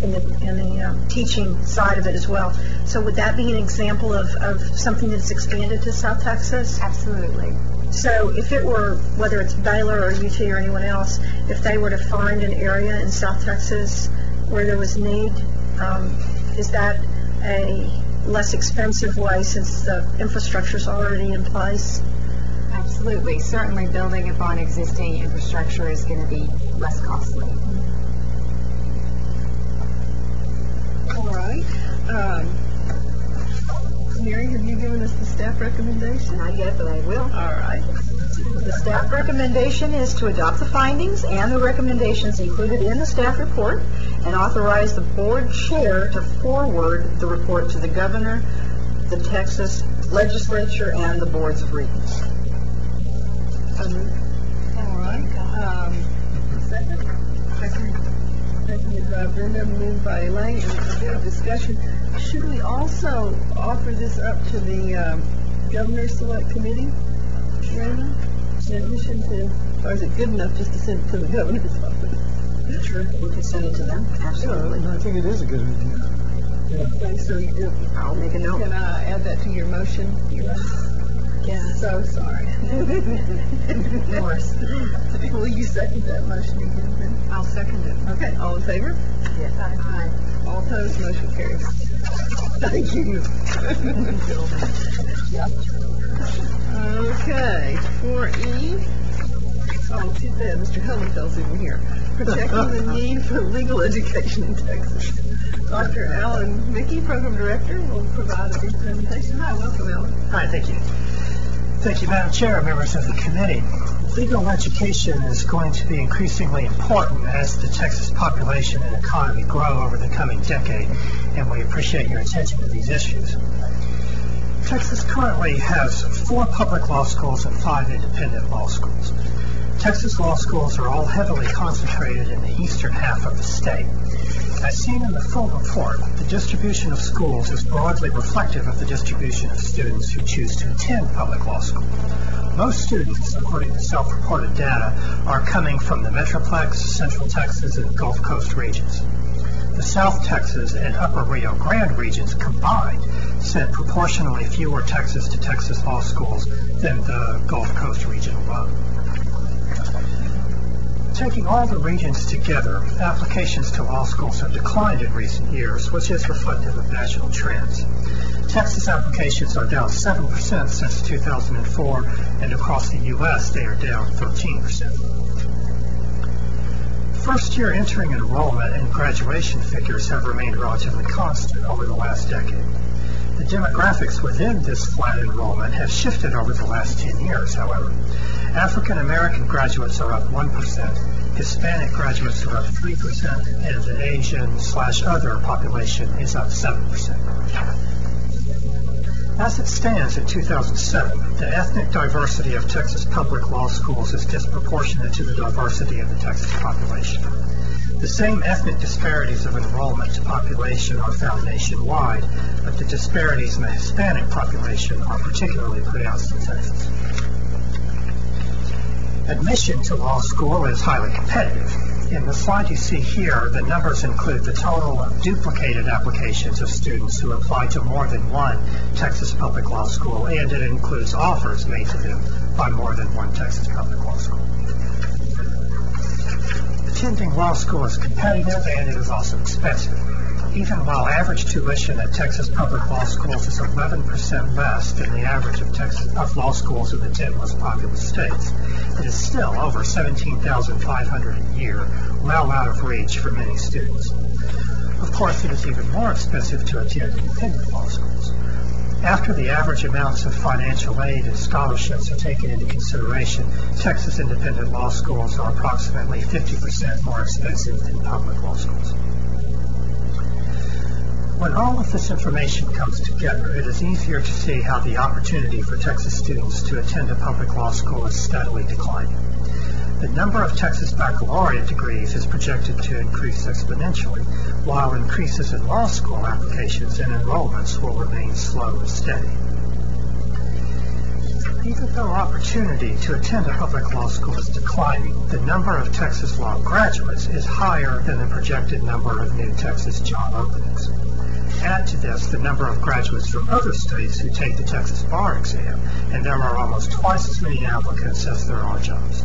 in the teaching side of it as well. So would that be an example of something that's expanded to South Texas? Absolutely. So if it were, whether it's Baylor or UT or anyone else, if they were to find an area in South Texas where there was need, is that a less expensive way since the infrastructure is already in place? Absolutely. Certainly building upon existing infrastructure is going to be less costly. All right. Mary, have you given us the staff recommendation? Not yet, but I will. All right. The staff recommendation is to adopt the findings and the recommendations included in the staff report and authorize the board chair to forward the report to the governor, the Texas legislature, and the boards of regents. All right. Seconded by Brenda, moved by Elaine, and a bit of discussion. Should we also offer this up to the Governor's Select Committee, Raymond, in addition to, or is it good enough just to send it to the Governor's office? Sure, we can send it to them. Absolutely. I think it is a good idea. Okay, so I'll make a note. can I add that to your motion? Yeah. So sorry. Of course. Will you second that motion again then? I'll second it. Okay, all in favor? Yes. Aye. All opposed, motion carries. Thank you. Okay, 4E. Oh, too bad, Mr. Hellenfeld's even here. Protecting the need for legal education in Texas. Dr. Alan Mickey, Program Director, will provide a brief presentation. Hi, welcome, Alan. Hi, thank you. Thank you, Madam Chair, members of the committee. Legal education is going to be increasingly important as the Texas population and economy grow over the coming decade, and we appreciate your attention to these issues. Texas currently has 4 public law schools and 5 independent law schools. Texas law schools are all heavily concentrated in the eastern half of the state. As seen in the full report, the distribution of schools is broadly reflective of the distribution of students who choose to attend public law school. Most students, according to self-reported data, are coming from the Metroplex, Central Texas, and Gulf Coast regions. The South Texas and Upper Rio Grande regions combined sent proportionally fewer Texas to Texas law schools than the Gulf Coast region alone. Taking all the regions together, applications to law schools have declined in recent years, which is reflective of national trends. Texas applications are down 7% since 2004, and across the U.S. they are down 13%. First-year entering enrollment and graduation figures have remained relatively constant over the last decade. The demographics within this flat enrollment have shifted over the last 10 years, however. African American graduates are up 1%, Hispanic graduates are up 3%, and the Asian/other population is up 7%. As it stands in 2007, the ethnic diversity of Texas public law schools is disproportionate to the diversity of the Texas population. The same ethnic disparities of enrollment to population are found nationwide, but the disparities in the Hispanic population are particularly pronounced in Texas. Admission to law school is highly competitive. In the slide you see here, the numbers include the total of duplicated applications of students who apply to more than one Texas public law school, and it includes offers made to them by more than one Texas public law school. Attending law school is competitive, and it is also expensive. Even while average tuition at Texas public law schools is 11% less than the average of law schools in the 10 most populous states, it is still over $17,500 a year, well out of reach for many students. Of course, it is even more expensive to attend independent law schools. After the average amounts of financial aid and scholarships are taken into consideration, Texas independent law schools are approximately 50% more expensive than public law schools. When all of this information comes together, it is easier to see how the opportunity for Texas students to attend a public law school is steadily declining. The number of Texas baccalaureate degrees is projected to increase exponentially, while increases in law school applications and enrollments will remain slow and steady. Even though opportunity to attend a public law school is declining, the number of Texas law graduates is higher than the projected number of new Texas job openings. Add to this the number of graduates from other states who take the Texas bar exam, and there are almost twice as many applicants as there are jobs.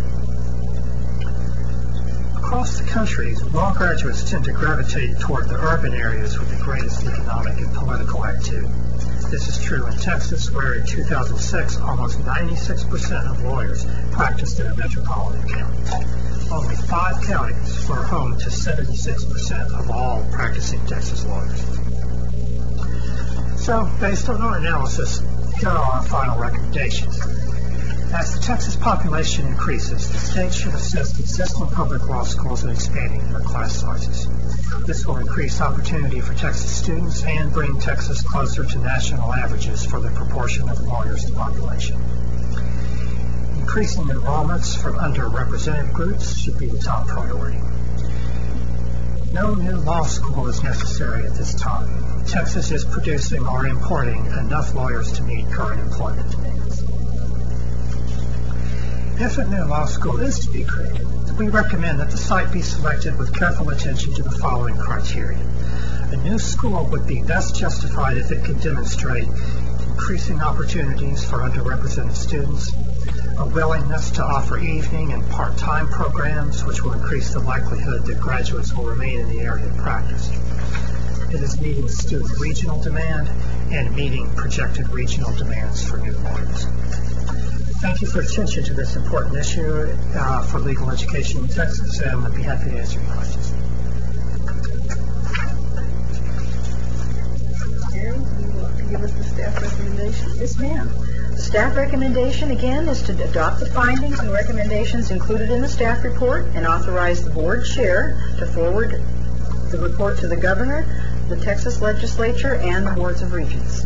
Across the country, law graduates tend to gravitate toward the urban areas with the greatest economic and political activity. This is true in Texas, where in 2006, almost 96% of lawyers practiced in a metropolitan county. Only 5 counties were home to 76% of all practicing Texas lawyers. So, based on our analysis, Here are our final recommendations. As the Texas population increases, the state should assist existing public law schools in expanding their class sizes. This will increase opportunity for Texas students and bring Texas closer to national averages for the proportion of lawyers to population. Increasing enrollments from underrepresented groups should be the top priority. No new law school is necessary at this time. Texas is producing or importing enough lawyers to meet current employment demands. If a new law school is to be created, we recommend that the site be selected with careful attention to the following criteria. A new school would be best justified if it could demonstrate increasing opportunities for underrepresented students, a willingness to offer evening and part-time programs, which will increase the likelihood that graduates will remain in the area of practice. It is meeting student regional demand and meeting projected regional demands for new lawyers. Thank you for your attention to this important issue for legal education in Texas, and I'd be happy to answer your questions. Karen, you want to give us the staff recommendation? Yes, ma'am. The staff recommendation, again, is to adopt the findings and recommendations included in the staff report and authorize the board chair to forward the report to the governor, the Texas legislature, and the boards of regents.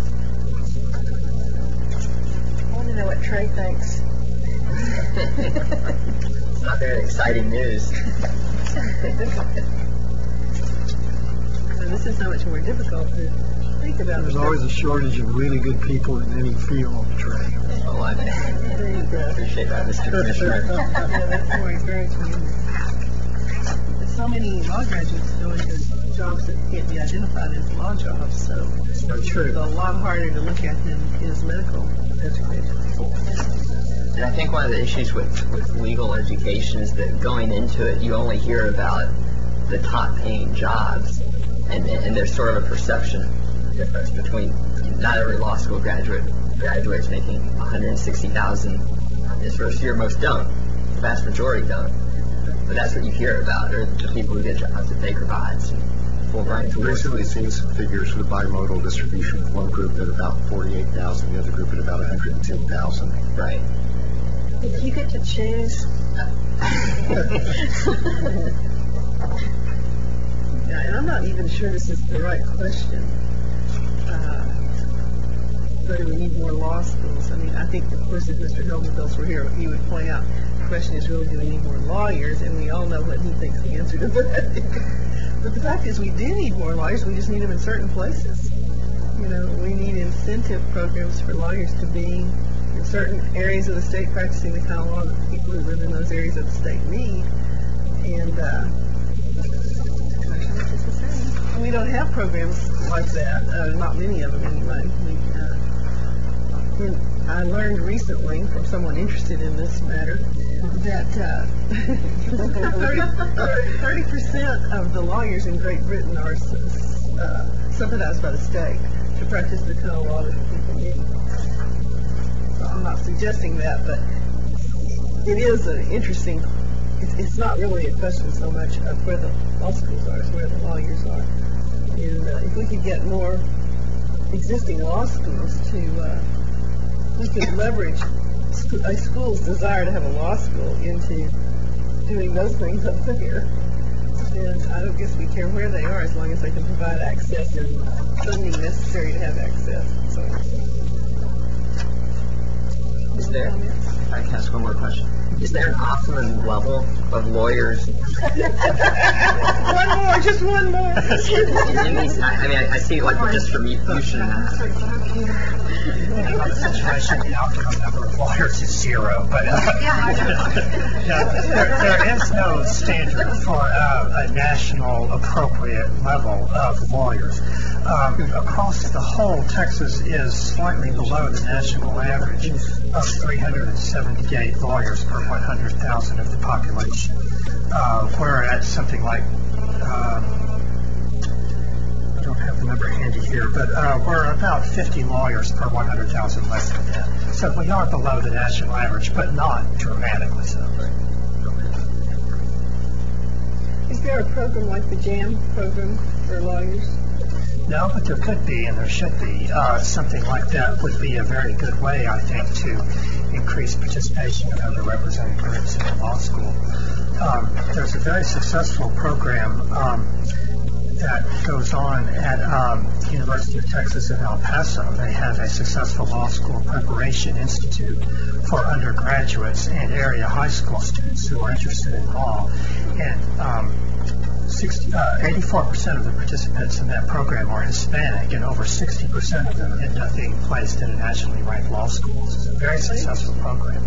I want to know what Trey thinks. It's not very exciting news. So this is so much more difficult to think about. There's always a shortage of really good people in any field, Trey. Oh, I appreciate that, Mr. Commissioner. Yeah, that's more encouraging. There's so many law graduates going to jobs that can't be identified as law jobs, so True. it's a lot harder to look at than is medical education. And I think one of the issues with legal education is that going into it, you only hear about the top-paying jobs, and there's sort of a perception difference between not every law school graduates making $160,000 his first year. Most don't. The vast majority don't. But that's what you hear about, or the people who get jobs at Baker Botts and Fulbright. We've recently seen some figures for the bimodal distribution. One group at about 48,000, the other group at about 110,000. Right. Did you get to choose? Yeah, and I'm not even sure this is the right question. Whether we need more law schools. I mean, I think, of course, if Mr. Hildenfels were here, he would point out the question is really, do we need more lawyers? And we all know what he thinks the answer to that is. But the fact is, we do need more lawyers. We just need them in certain places. You know, we need incentive programs for lawyers to be in certain areas of the state practicing the kind of law that people who live in those areas of the state need. And we don't have programs like that, not many of them anyway. I learned recently from someone interested in this matter that 30% of the lawyers in Great Britain are subsidized by the state to practice the kind of law that people need. So I'm not suggesting that, but it is an interesting. It's not really a question so much of where the law schools are, it's where the lawyers are. And if we could get more existing law schools to, we could leverage a school's desire to have a law school into doing those things up there. And I don't guess we care where they are as long as they can provide access and funding necessary to have access. So, Is there? I can ask one more question. Is there an optimum level of lawyers? One more, just one more. I see like the distribution. The situation, the optimum number of lawyers is 0, but there is no standard for a national appropriate level of lawyers. Across the whole, Texas is slightly below the national average of 378 lawyers per 100,000 of the population. We're at something like, I don't have the number handy here, but we're about 50 lawyers per 100,000 less than that. So we are below the national average, but not dramatically so. Is there a program like the JAM program for lawyers? No, but there could be, and there should be. Something like that would be a very good way, I think, to increase participation of underrepresented groups in the law school. There's a very successful program that goes on at University of Texas at El Paso. They have a successful law school preparation institute for undergraduates and area high school students who are interested in law. And 84% of the participants in that program are Hispanic, and over 60% of them end up being placed in a nationally ranked law school. It's a very successful program.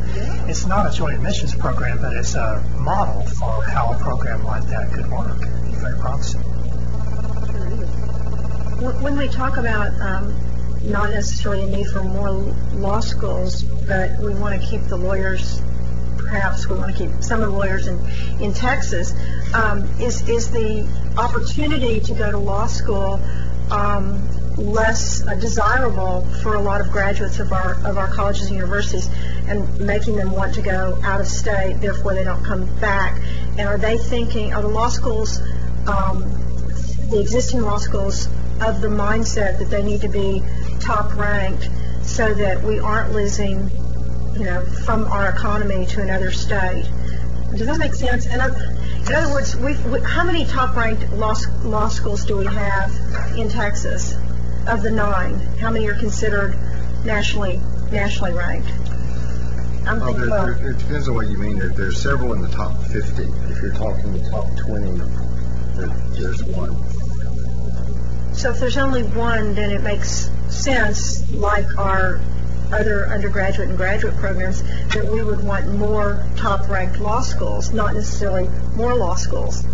It's not a joint admissions program, but it's a model for how a program like that could work. It'd be very promising. When we talk about not necessarily a need for more law schools, but we want to keep the lawyers, perhaps we want to keep some of the lawyers in Texas, is the opportunity to go to law school less desirable for a lot of graduates of our colleges and universities, and making them want to go out of state, therefore they don't come back? And are the law schools, the existing law schools, of the mindset that they need to be top ranked so that we aren't losing, from our economy to another state? Does that make sense? And in other words, how many top ranked law schools do we have in Texas? Of the 9, how many are considered nationally ranked? It depends on what you mean. There's several in the top 50. If you're talking the top 20, there's one. So if there's only one, then it makes sense, like our other undergraduate and graduate programs, that we would want more top-ranked law schools, not necessarily more law schools.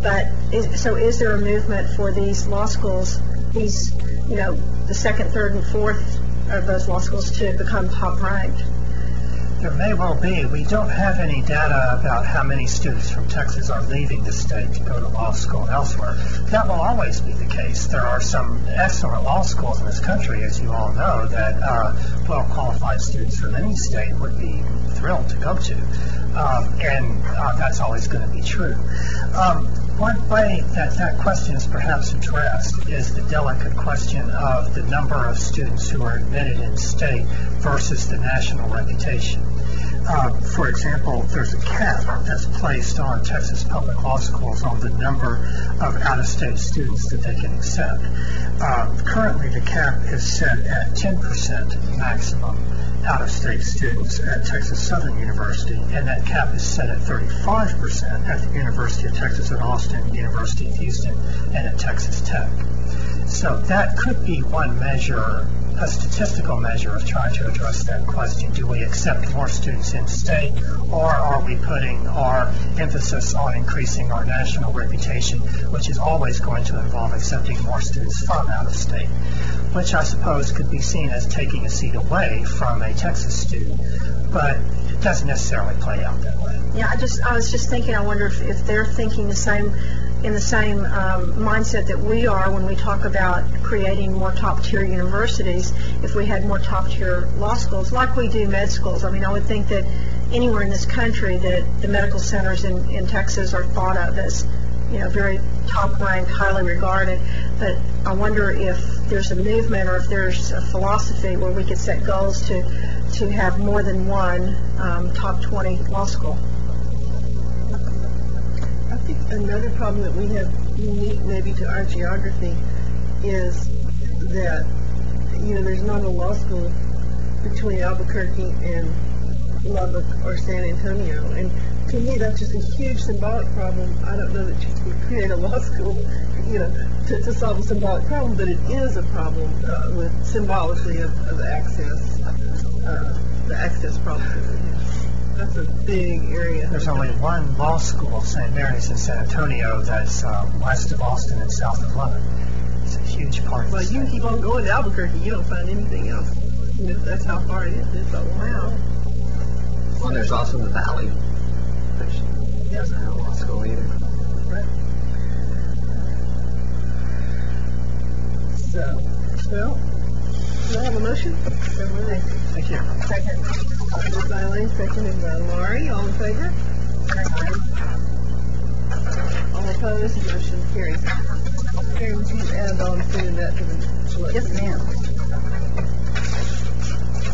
But is there a movement for these law schools, the second, third, and fourth of those law schools to become top-ranked? There may well be. We don't have any data about how many students from Texas are leaving the state to go to law school elsewhere. That will always be the case. There are some excellent law schools in this country, as you all know, that well-qualified students from any state would be thrilled to go to. And that's always going to be true. One way that question is perhaps addressed is the delicate question of the number of students who are admitted in state versus the national reputation. For example, there's a cap that's placed on Texas public law schools on the number of out-of-state students that they can accept. Currently, the cap is set at 10% maximum out-of-state students at Texas Southern University, and that cap is set at 35% at the University of Texas at Austin, University of Houston, and at Texas Tech. So that could be one measure, a statistical measure of trying to address that question. Do we accept more students in state, or are we putting our emphasis on increasing our national reputation, which is always going to involve accepting more students from out of state, which I suppose could be seen as taking a seat away from a Texas student, but it doesn't necessarily play out that way. Yeah, I was just thinking, I wonder if they're thinking in the same mindset that we are when we talk about creating more top-tier universities, if we had more top-tier law schools, like we do med schools. I mean, I would think that anywhere in this country that the medical centers in Texas are thought of as, very top-ranked, highly regarded. But I wonder if there's a movement or if there's a philosophy where we could set goals to have more than one top 20 law school. I think another problem that we have unique maybe to our geography is that, there's not a law school between Albuquerque and Lubbock or San Antonio. And to me, that's just a huge symbolic problem. I don't know that you can create a law school, to solve a symbolic problem, but it is a problem with symbolically of access, the access problem. That's a big area. There's only one law school, St. Mary's in San Antonio, that's west of Austin and south of Lubbock. It's a huge part of the state. But you keep on going to Albuquerque, you don't find anything else. That's how far it is. It's a wow. Well, there's also the Valley, which doesn't have a law school either. Right. So, do I have a motion? Thank you. Second. Moved by Elaine, seconded by Laurie. All in favor? All opposed? Motion carries. Mary, would you add on to that to the... Yes, ma'am.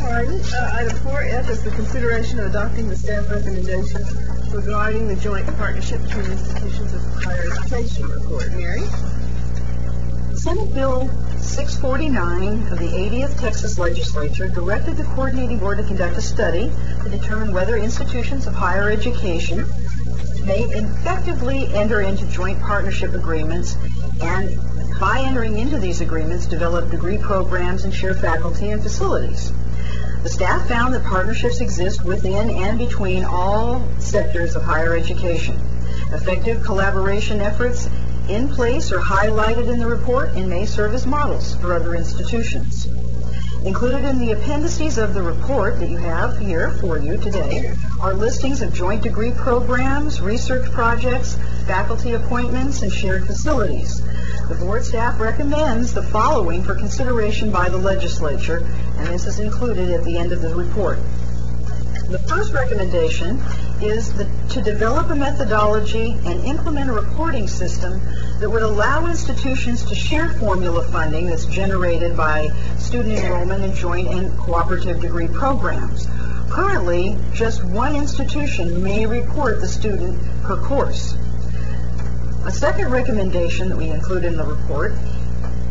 All right, item 4F is the consideration of adopting the staff recommendations regarding the joint partnership between institutions of higher education report. Mary? Senate Bill 649 of the 80th Texas Legislature directed the Coordinating Board to conduct a study to determine whether institutions of higher education may effectively enter into joint partnership agreements and, by entering into these agreements, develop degree programs and share faculty and facilities. The staff found that partnerships exist within and between all sectors of higher education. Effective collaboration efforts in place are highlighted in the report and may serve as models for other institutions. Included in the appendices of the report that you have here for you today are listings of joint degree programs, research projects, faculty appointments, and shared facilities. The board staff recommends the following for consideration by the legislature, and this is included at the end of the report. The first recommendation is to develop a methodology and implement a reporting system that would allow institutions to share formula funding that's generated by student enrollment in joint and cooperative degree programs. Currently, just one institution may report the student per course. A second recommendation that we include in the report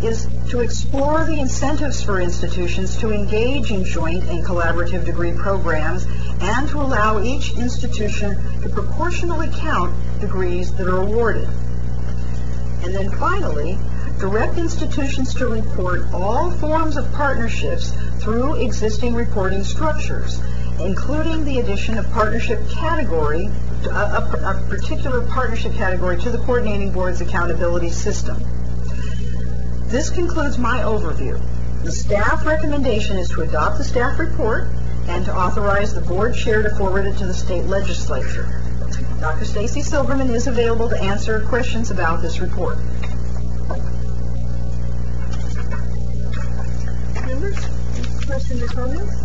is to explore the incentives for institutions to engage in joint and collaborative degree programs and to allow each institution to proportionally count degrees that are awarded. And then finally, direct institutions to report all forms of partnerships through existing reporting structures, including the addition of partnership category, a particular partnership category to the Coordinating Board's accountability system. This concludes my overview. The staff recommendation is to adopt the staff report and to authorize the board chair to forward it to the state legislature. Dr. Stacy Silverman is available to answer questions about this report. Members, questions or comments?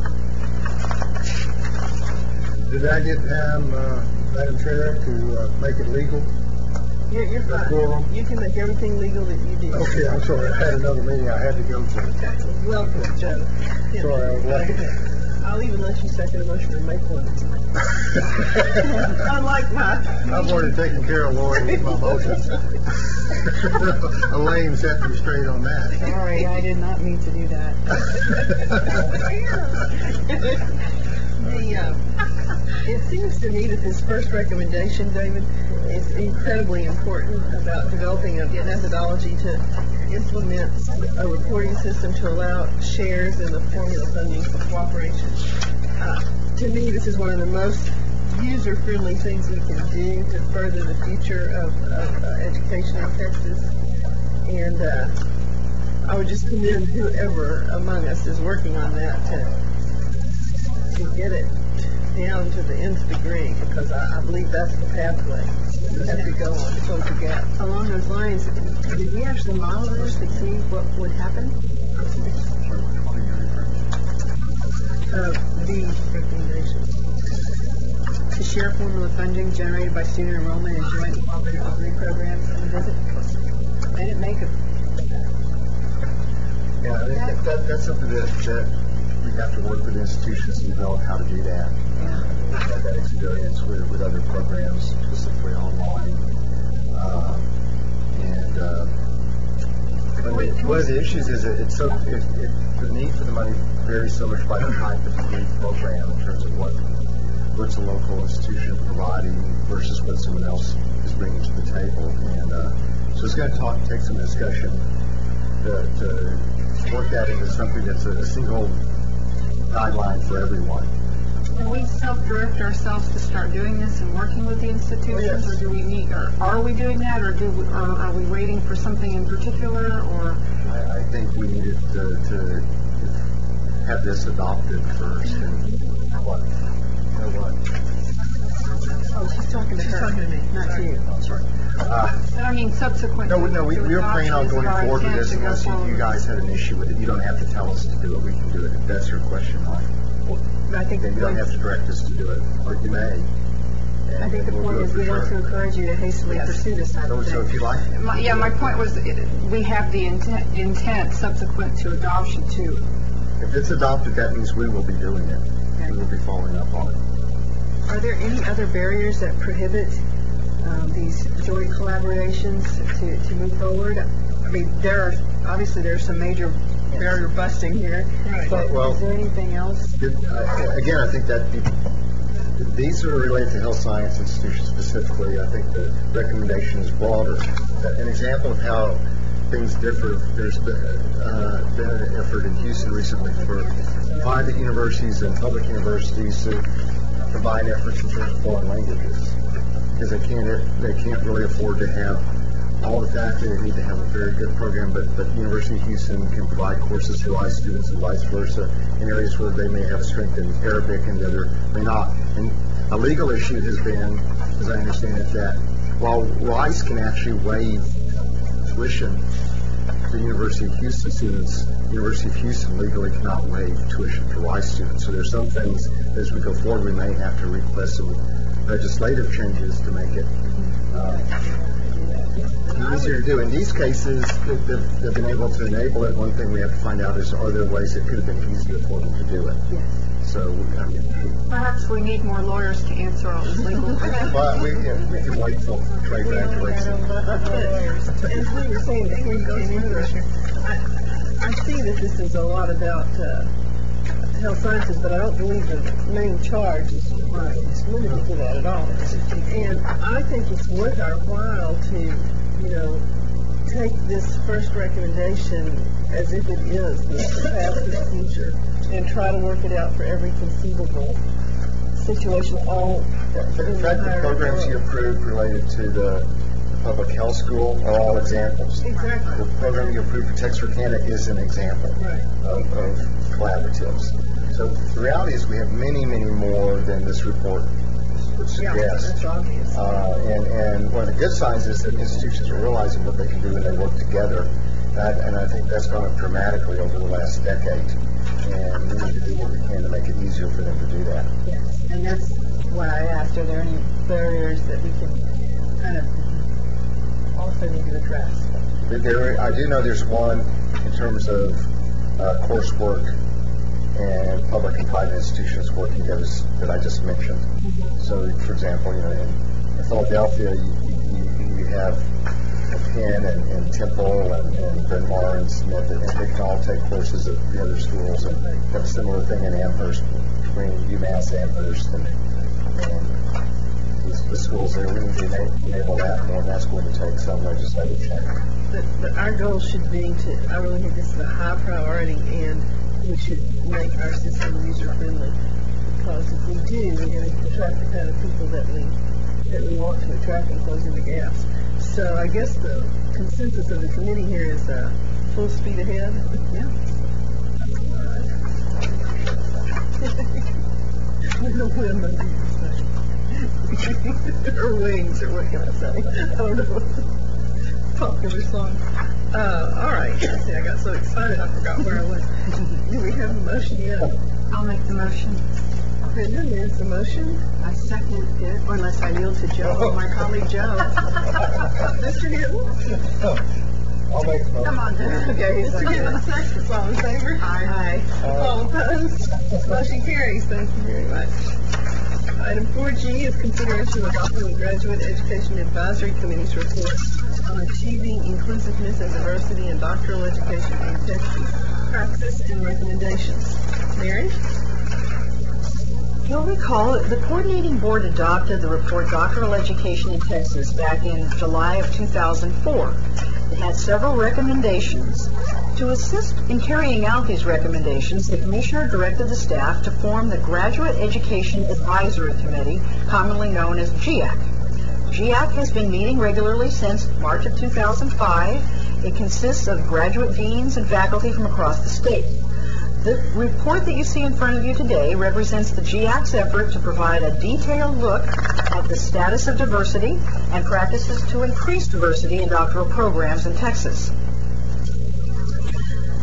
Did I get time, Madam Chair, to make it legal? You're fine. You can make everything legal that you do. Okay, I'm sorry. I had another meeting I had to go to. Okay. Welcome, Joe. Sorry, I was late. I'll even let you second a motion or make one. Unlike mine. I've already taken care of Lori with my motions. Elaine set me straight on that. Sorry, I did not mean to do that. It seems to me that this first recommendation, David, is incredibly important about developing a methodology to implement a reporting system to allow shares in the formula funding for cooperation. To me, this is one of the most user-friendly things we can do to further the future of education in Texas. And I would just commend whoever among us is working on that to get it down to the nth degree, because I believe that's the pathway we have to go on to close the gap. Along those lines, did we actually model this to see what would happen? The recommendation to share formula funding generated by student enrollment in joint and cooperative degree programs. I mean, they didn't make it. Yeah, I think that's something that we have to work with institutions to develop how to do that. We've had that experience with other programs, specifically online. One of the issues is that the need for the money varies so much by the type of degree program in terms of what's a local institution providing versus what someone else is bringing to the table. And so it's going to take some discussion to work that into something that's a single guideline for everyone. Can we self-direct ourselves to start doing this and working with the institutions, or do we need, or are we doing that, or are we waiting for something in particular, or? I think we needed to have this adopted first, and what? Oh, she's talking to her. She's talking to me, not to you. Oh, sorry. But I mean, subsequent. No, we were planning on going forward with this unless you guys had an issue with it. You don't have to tell us to do it. We can do it if that's your question, right? I think then you don't have to direct us to do it, or you may. I think the point is we want to encourage you to hastily pursue this type of So if thing. you like, My point was we have the intent subsequent to adoption too. if it's adopted, that means we will be doing it. We will be following up on it. Are there any other barriers that prohibit these joint collaborations to move forward? I mean, there are some major barrier busting here, but Well, is there anything else? Again, I think that these are related to health science institutions specifically. I think the recommendation is broader. An example of how things differ, there's been an effort in Houston recently for private universities and public universities to combine efforts in terms of foreign languages, because they can't really afford to have all the faculty. They need to have a very good program, but University of Houston can provide courses for WISE students and vice versa in areas where they may have strength in Arabic and the other may not. And a legal issue has been, as I understand it, that while WISE can actually waive tuition for University of Houston students, University of Houston legally cannot waive tuition for WISE students. So there's some things as we go forward we may have to request some legislative changes to make it easier to do. In these cases, they've been able to enable it. One thing we have to find out is, are there ways it could have been easier for them to do it? Yes. So, Perhaps we need more lawyers to answer all these legal questions. but we can wait till Trey graduates. As we were saying before you came in, Commissioner, I see that this is a lot about health sciences, but I don't believe the main charge is limited to that at all. And I think it's worth our while to, take this first recommendation as if it is the path to the future and try to work it out for every conceivable situation. In fact, the programs you approved related to the public health school are all examples. Exactly. The program you approved for Texarkana is an example of collaboratives. So the reality is we have many, many more than this report would suggest. Yeah, that's obvious. And one of the good signs is that institutions are realizing what they can do when they work together. And I think that's gone up dramatically over the last decade. And we need to do what we can to make it easier for them to do that. Yes, and that's why I asked, are there any barriers that we can kind of also need to address? I do know there's one in terms of coursework and public and private institutions working together that I just mentioned. So, for example, in Philadelphia, you have Penn and Temple and Bryn Mawr and Smith, and they can all take courses at the other schools, and have a similar thing in Amherst between UMass Amherst and the schools there. We need to enable that more, and that's going to take some legislative change. But our goal should be I really think this is a high priority, and we should make our system user-friendly, because if we do, we're going to attract the kind of people that we want to attract and closing the gaps. So I guess the consensus of the committee here is full speed ahead. Yeah. Or wings, or what can I say? I don't know. Popular song. All right. Let's see, I got so excited I forgot where I was. Do we have a motion yet? I'll make the motion. Brenda makes the motion. I second it, or unless I yield to Joe, my colleague Joe. Mr. Newton? I'll make the motion. Come on, Joe. Okay, Mr. Newton seconds. All in favor? Aye. All opposed? Motion carries. Thank you very much. Item 4G is consideration of adopting the Graduate Education Advisory Committee's report on achieving inclusiveness and diversity in doctoral education in Texas, practice and recommendations. Mary? You'll recall the coordinating board adopted the report Doctoral Education in Texas back in July of 2004. It had several recommendations. To assist in carrying out these recommendations, the Commissioner directed the staff to form the Graduate Education Advisory Committee, commonly known as GEAC. GEAC has been meeting regularly since March of 2005. It consists of graduate deans and faculty from across the state. The report that you see in front of you today represents the GEAC's effort to provide a detailed look at the status of diversity and practices to increase diversity in doctoral programs in Texas.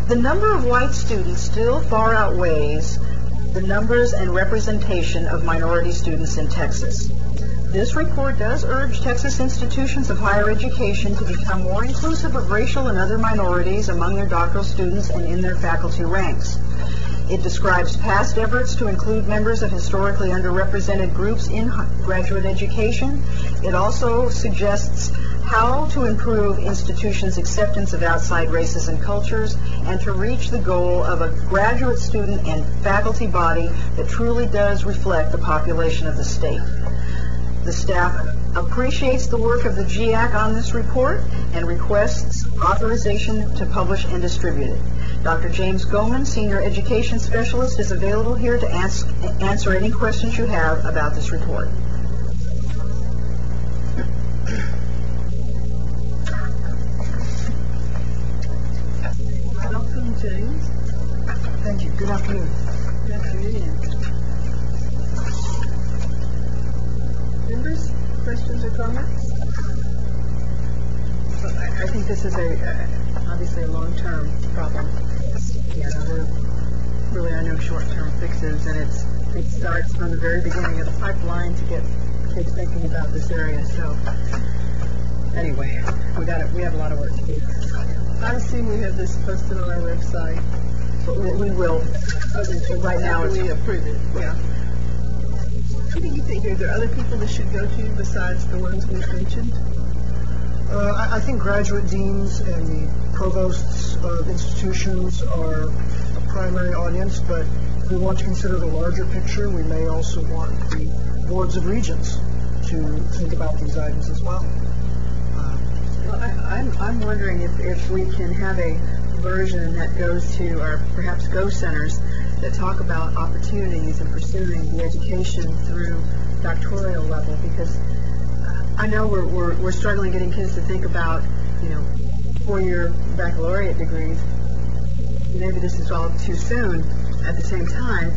The number of white students still far outweighs the numbers and representation of minority students in Texas. This report does urge Texas institutions of higher education to become more inclusive of racial and other minorities among their doctoral students and in their faculty ranks. It describes past efforts to include members of historically underrepresented groups in graduate education. It also suggests how to improve institutions' acceptance of outside races and cultures and to reach the goal of a graduate student and faculty body that truly does reflect the population of the state. The staff appreciates the work of the GIAC on this report and requests authorization to publish and distribute it. Dr. James Goman, Senior Education Specialist, is available here to answer any questions you have about this report. Welcome, James. Thank you. Good afternoon. Good afternoon. Members, questions or comments? Well, I think this is obviously a long-term problem. There really are no short-term fixes, and it starts from the very beginning of the pipeline to get kids thinking about this area. So anyway, we have a lot of work to do. I assume we have this posted on our website. But we will. So right now we approve it. Yeah. What do you think? Are there other people that should go to besides the ones we've mentioned? I think graduate deans and the provosts of institutions are a primary audience, but if we want to consider the larger picture, we may also want the boards of regents to think about these items as well. I'm wondering if we can have a version that goes to our perhaps Go centers that talk about opportunities and pursuing the education through doctoral level, because I know we're struggling getting kids to think about, 4-year baccalaureate degrees. Maybe this is all too soon. At the same time,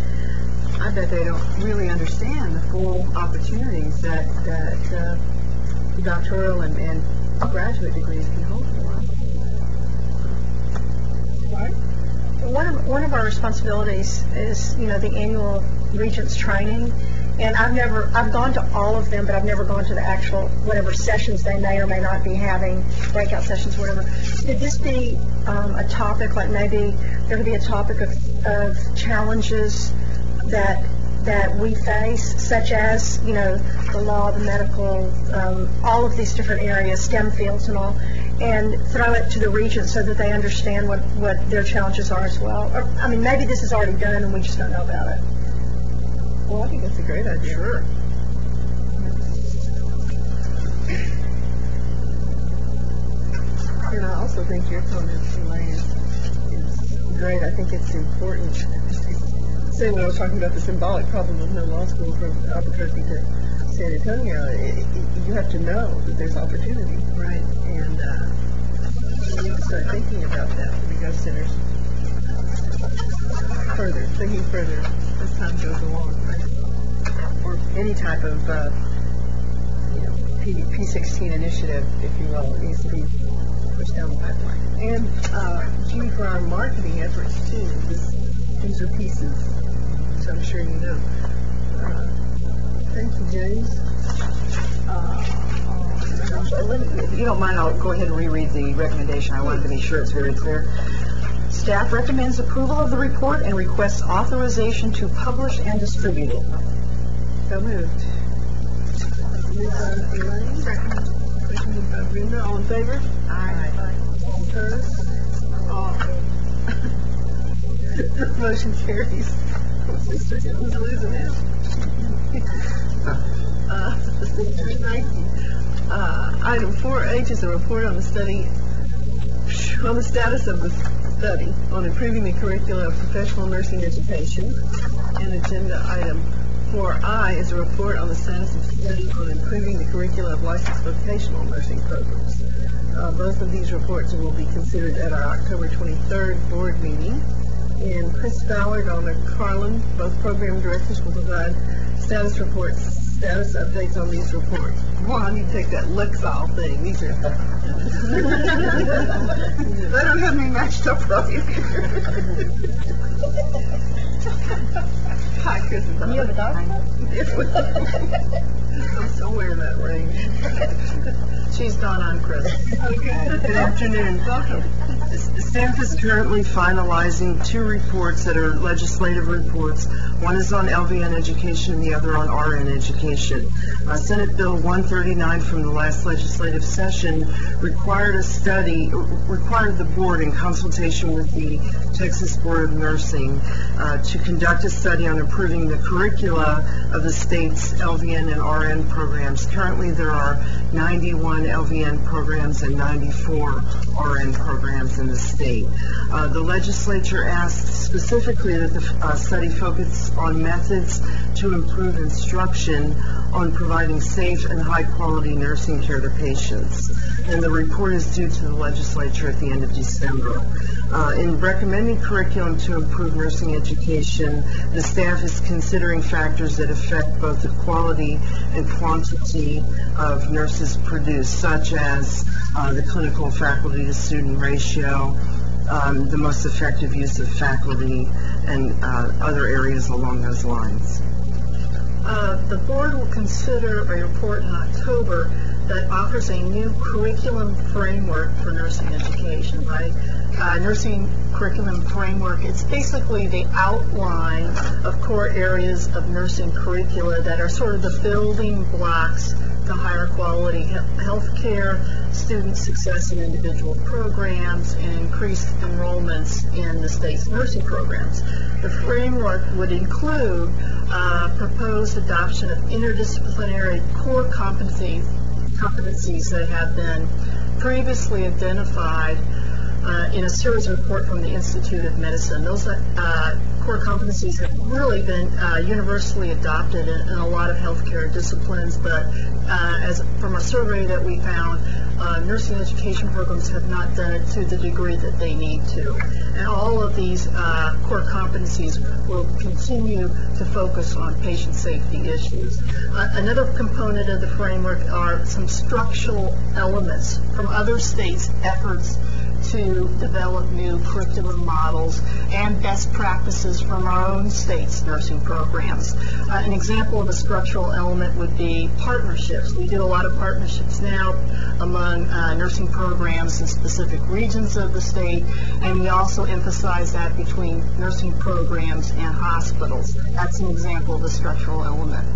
I bet they don't really understand the full opportunities that doctoral and graduate degrees can hold for them. Right. One of our responsibilities is, the annual Regents training. And I've gone to all of them, but I've never gone to the actual, whatever sessions they may or may not be having, breakout sessions, whatever. Could this be a topic, like maybe there could be a topic of challenges that we face, such as, the law, the medical, all of these different areas, STEM fields and all, and throw it to the Regents so that they understand what their challenges are as well. Or, maybe this is already done and we just don't know about it. Well, I think that's a great idea. Sure. And I also think your comments, Elaine, is great. I think it's important. Same when I was talking about the symbolic problem of no law school from Albuquerque to San Antonio, you have to know that there's opportunity, right? And you need to start thinking about that when we go centers. Thinking further as time goes along, right? Or any type of, P16 initiative, if you will, needs to be pushed down the pipeline. And, Judy, for our marketing efforts too, these are pieces, so I'm sure you know. Thank you, James. If you don't mind, I'll go ahead and reread the recommendation. I wanted to be sure it's very clear. Staff recommends approval of the report and requests authorization to publish and distribute it. So moved. Moved by Elaine. Seconded by Brenda. All in favor? Aye. All opposed? Motion carries. Sister Hitler's losing it. Thank you. Item 4H is a report on the status of the study on improving the curricula of professional nursing education. And agenda item 4I is a report on the status of study on improving the curricula of licensed vocational nursing programs. Both of these reports will be considered at our October 23rd board meeting. And Chris Ballard, Donna Carlin, both program directors, will provide status reports status updates on these reports. Well, I need to take that Lexol thing. These are... They don't have me matched up right here. Hi, Chris. You have a dog? I'm still wearing that ring. She's gone on, Chris. Okay. Good afternoon. Welcome. Staff is currently finalizing two reports that are legislative reports. One is on LVN education and the other on RN education. Senate Bill 139 from the last legislative session required the board in consultation with the Texas Board of Nursing to conduct a study on improving the curricula of the state's LVN and RN programs. Currently there are 91 LVN programs and 94 RN programs in the state. The legislature asked specifically that the study focus on methods to improve instruction on providing safe and high-quality nursing care to patients. And the report is due to the legislature at the end of December. In recommending curriculum to improve nursing education, the staff is considering factors that affect both the quality and quantity of nurses produced, such as the clinical faculty-to-student ratio, the most effective use of faculty, and other areas along those lines. The board will consider a report in October that offers a new curriculum framework for nursing education. Nursing curriculum framework, it's basically the outline of core areas of nursing curricula that are sort of the building blocks to higher quality health care, student success in individual programs, and increased enrollments in the state's nursing programs. The framework would include proposed adoption of interdisciplinary core competencies that have been previously identified in a series report from the Institute of Medicine. Those core competencies have really been universally adopted in a lot of healthcare disciplines, but as from a survey that we found, nursing education programs have not done it to the degree that they need to. And all of these core competencies will continue to focus on patient safety issues. Another component of the framework are some structural elements from other states' efforts to develop new curriculum models and best practices from our own state's nursing programs. An example of a structural element would be partnerships. We do a lot of partnerships now among nursing programs in specific regions of the state, and we also emphasize that between nursing programs and hospitals. That's an example of a structural element.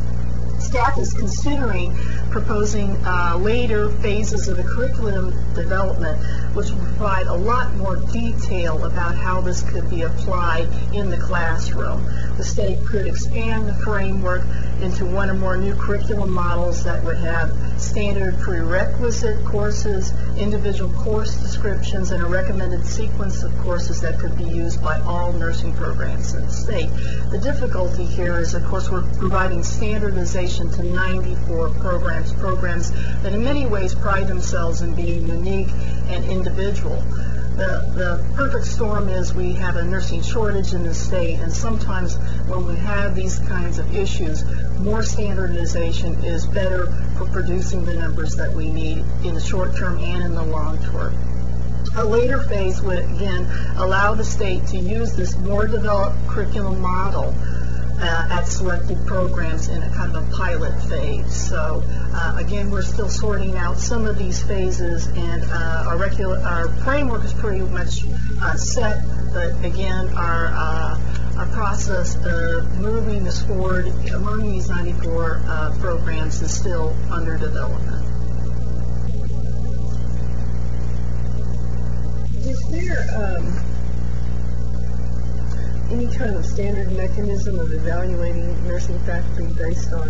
Staff is considering proposing later phases of the curriculum development, which will provide a lot more detail about how this could be applied in the classroom. The state could expand the framework into one or more new curriculum models that would have standard prerequisite courses, individual course descriptions, and a recommended sequence of courses that could be used by all nursing programs in the state. The difficulty here is, of course, we're providing standardization to 94 programs that in many ways pride themselves in being unique and individual. The perfect storm is we have a nursing shortage in the state, and sometimes when we have these kinds of issues, more standardization is better for producing the numbers that we need in the short term and in the long term. A later phase would, again, allow the state to use this more developed curriculum model at selected programs in a kind of a pilot phase. So again, we're still sorting out some of these phases, and our framework is pretty much set, but again, our process of moving this forward among these 94 programs is still under development. Is there any kind of standard mechanism of evaluating nursing faculty based on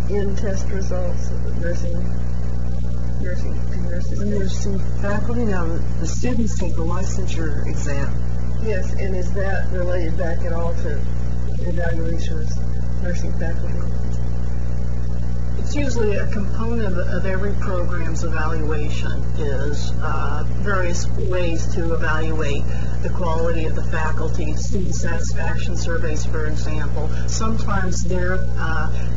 in-test results of the nursing faculty? Now, the students take the licensure exam. Yes, and is that related back at all to evaluation of nursing faculty? That's usually a component of every program's evaluation is various ways to evaluate the quality of the faculty, student satisfaction surveys, for example. Sometimes their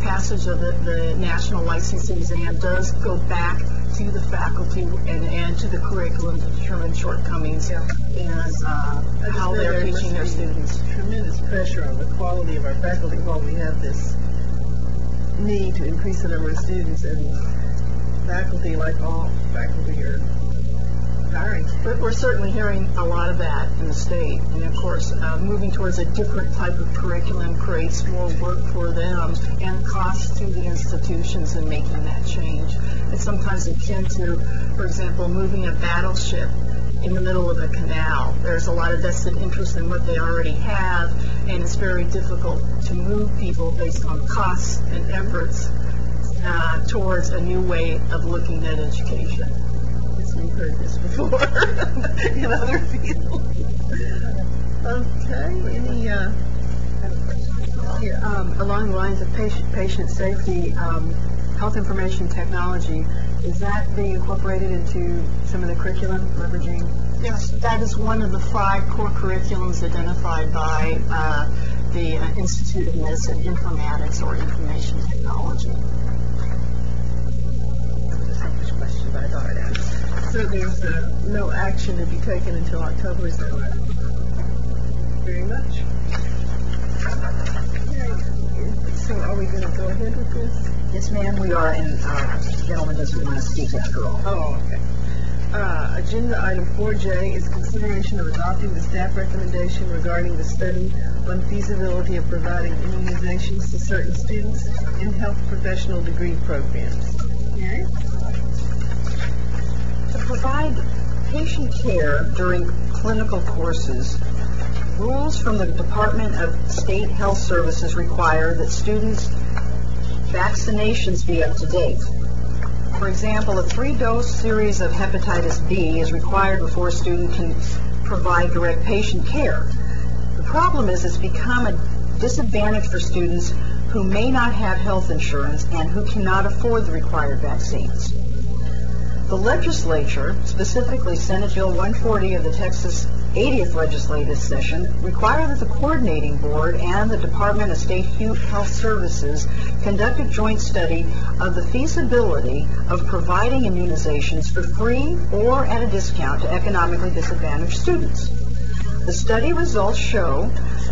passage of the national licensing exam does go back to the faculty and to the curriculum to determine shortcomings and how they're teaching their students. Tremendous pressure on the quality of our faculty while we have this need to increase the number of students, and faculty, like all faculty, are hiring. But we're certainly hearing a lot of that in the state, and of course moving towards a different type of curriculum creates more work for them and costs to the institutions in making that change. It's sometimes akin to, for example, moving a battleship in the middle of a canal. There's a lot of vested interest in what they already have, and it's very difficult to move people based on costs and efforts towards a new way of looking at education. We've heard this before in other fields. Okay, any Along the lines of patient safety, health information technology, is that being incorporated into some of the curriculum, leveraging? Yes, that is one of the 5 core curriculums identified by the Institute of Medicine Informatics or Information Technology. Selfish question, but I thought I'd ask. So there's no action to be taken until October, is that right? Very much. So are we going to go ahead with this? Yes, ma'am, we are, and the gentleman doesn't want to speak after all. Oh, okay. Agenda item 4J is consideration of adopting the staff recommendation regarding the study on feasibility of providing immunizations to certain students in health professional degree programs. Okay. To provide patient care during clinical courses, rules from the Department of State Health Services require that students' vaccinations be up to date. For example, a 3-dose series of hepatitis B is required before a student can provide direct patient care. The problem is it's become a disadvantage for students who may not have health insurance and who cannot afford the required vaccines. The legislature, specifically Senate Bill 140 of the Texas 80th legislative session, require that the coordinating board and the Department of State Health Services conduct a joint study of the feasibility of providing immunizations for free or at a discount to economically disadvantaged students. The study results show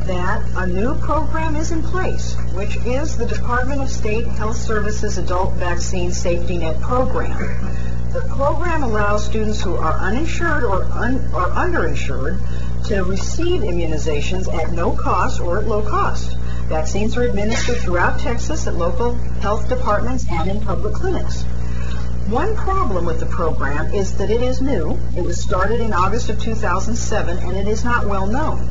that a new program is in place, which is the Department of State Health Services Adult Vaccine Safety Net Program. The program allows students who are uninsured or underinsured to receive immunizations at no cost or at low cost. Vaccines are administered throughout Texas at local health departments and in public clinics. One problem with the program is that it is new. It was started in August of 2007, and it is not well known.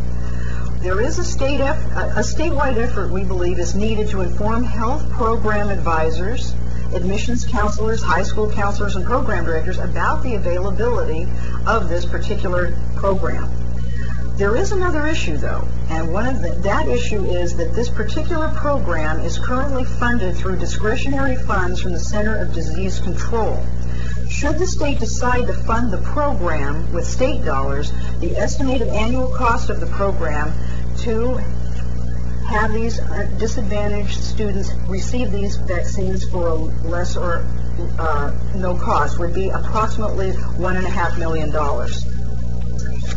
There is a statewide effort, we believe, is needed to inform health program advisors, admissions counselors, high school counselors, and program directors about the availability of this particular program. There is another issue, though, and that issue is that this particular program is currently funded through discretionary funds from the Center of Disease Control. Should the state decide to fund the program with state dollars, the estimated annual cost of the program to have these disadvantaged students receive these vaccines for a less or no cost would be approximately $1.5 million.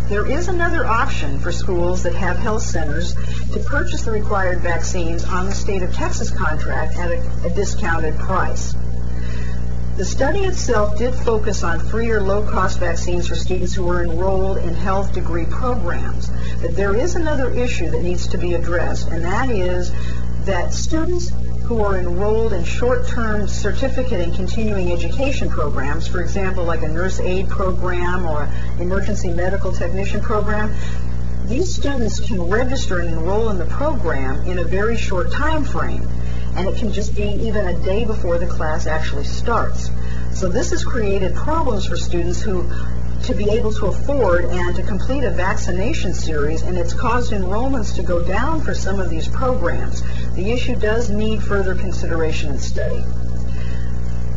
There is another option for schools that have health centers to purchase the required vaccines on the state of Texas contract at a discounted price. The study itself did focus on free or low-cost vaccines for students who were enrolled in health degree programs. But there is another issue that needs to be addressed, and that is that students who are enrolled in short-term certificate and continuing education programs, for example, like a nurse aide program or an emergency medical technician program, these students can register and enroll in the program in a very short time frame. And it can just be even a day before the class actually starts. So this has created problems for students to be able to afford and to complete a vaccination series, and it's caused enrollments to go down for some of these programs. The issue does need further consideration and study.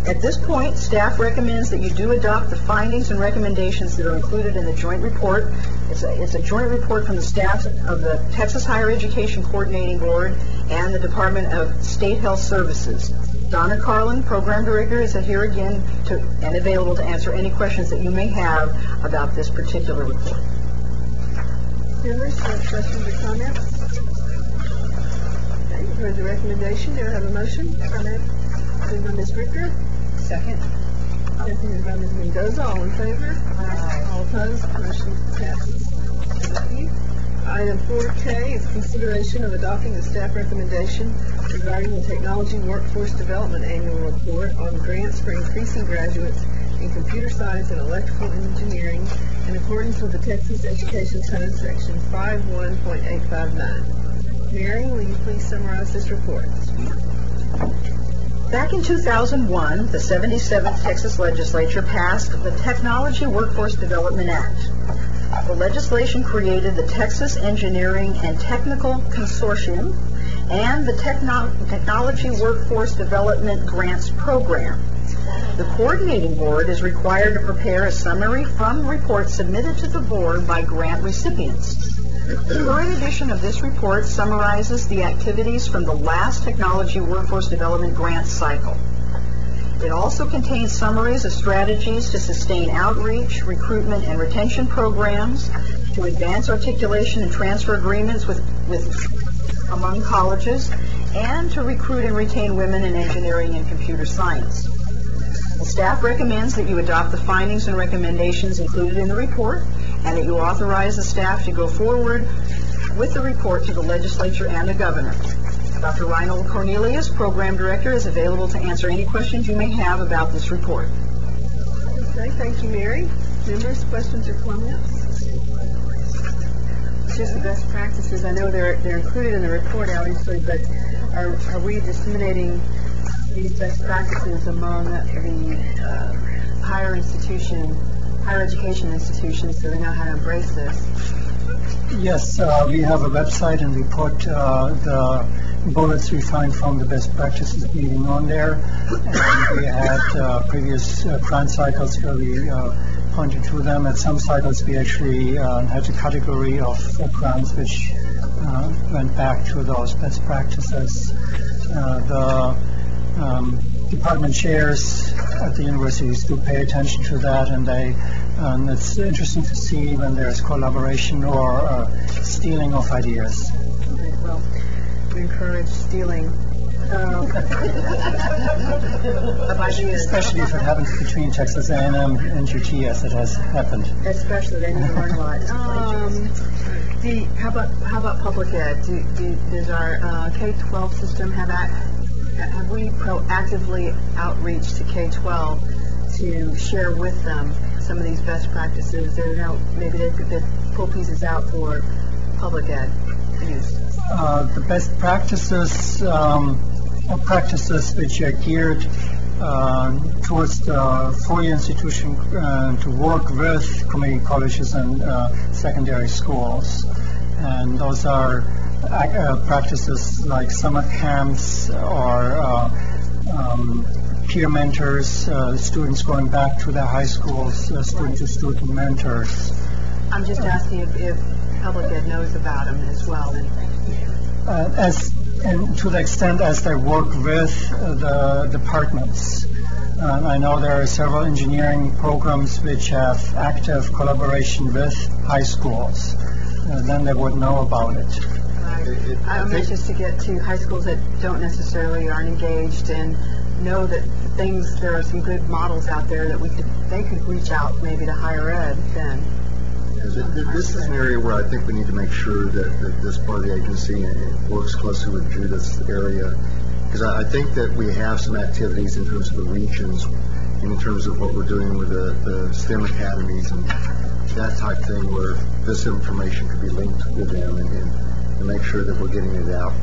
At this point, staff recommends that you do adopt the findings and recommendations that are included in the joint report. It's a joint report from the staff of the Texas Higher Education Coordinating Board and the Department of State Health Services. Donna Carlin, Program Director, is here again and available to answer any questions that you may have about this particular report. Members, questions or comments? Okay, you've heard the recommendation. Do I have a motion? Moved by Ms. Ricker. Second. Seconded by Ms. Mendoza. All in favor? Aye. All opposed? Motion passes. Thank you. Item 4K is consideration of adopting the staff recommendation regarding the Technology Workforce Development Annual Report on grants for increasing graduates in computer science and electrical engineering in accordance with the Texas Education Code Section 51.859. Mary, will you please summarize this report? Back in 2001, the 77th Texas Legislature passed the Technology Workforce Development Act. The legislation created the Texas Engineering and Technical Consortium and the Technology Workforce Development Grants Program. The coordinating board is required to prepare a summary from reports submitted to the board by grant recipients. The current edition of this report summarizes the activities from the last Technology Workforce Development Grant cycle. It also contains summaries of strategies to sustain outreach, recruitment, and retention programs, to advance articulation and transfer agreements among colleges, and to recruit and retain women in engineering and computer science. The staff recommends that you adopt the findings and recommendations included in the report, and that you authorize the staff to go forward with the report to the legislature and the governor. Dr. Reinhold Cornelius, Program Director, is available to answer any questions you may have about this report. Okay, thank you, Mary. Members, questions or comments? Just the best practices. I know they're included in the report, obviously, but are we disseminating these best practices among the higher education institutions so they know how to embrace this? Yes, we have a website and we put the bullets we find from the best practices meeting on there. And we had previous grant cycles where we pointed to them. At some cycles we actually had a category of grants which went back to those best practices. The department chairs at the universities do pay attention to that, and it's interesting to see when there's collaboration or stealing of ideas. Okay, well, we encourage stealing of ideas. Especially if it happens between Texas A&M and UT, as it has happened. Especially, they need to learn a lot. How about public ed? Does our K-12 system have we proactively outreach to K-12 to share with them some of these best practices? Maybe they could pull pieces out for public ed use. The best practices are practices which are geared towards the four-year institution to work with community colleges and secondary schools. And those are practices like summer camps or peer mentors, students going back to their high schools, student-to-student mentors. I'm just asking if public ed knows about them as well. And to the extent as they work with the departments. I know there are several engineering programs which have active collaboration with high schools. Then they would know about it. I'm anxious to get to high schools that aren't engaged and know that there are some good models out there that they could reach out maybe to higher ed then. This is an area where I think we need to make sure that this part of the agency works closely with Judith's area, because I think that we have some activities in terms of the regions, in terms of what we're doing with the STEM academies and that type of thing, where this information could be linked with them and make sure that we're getting it out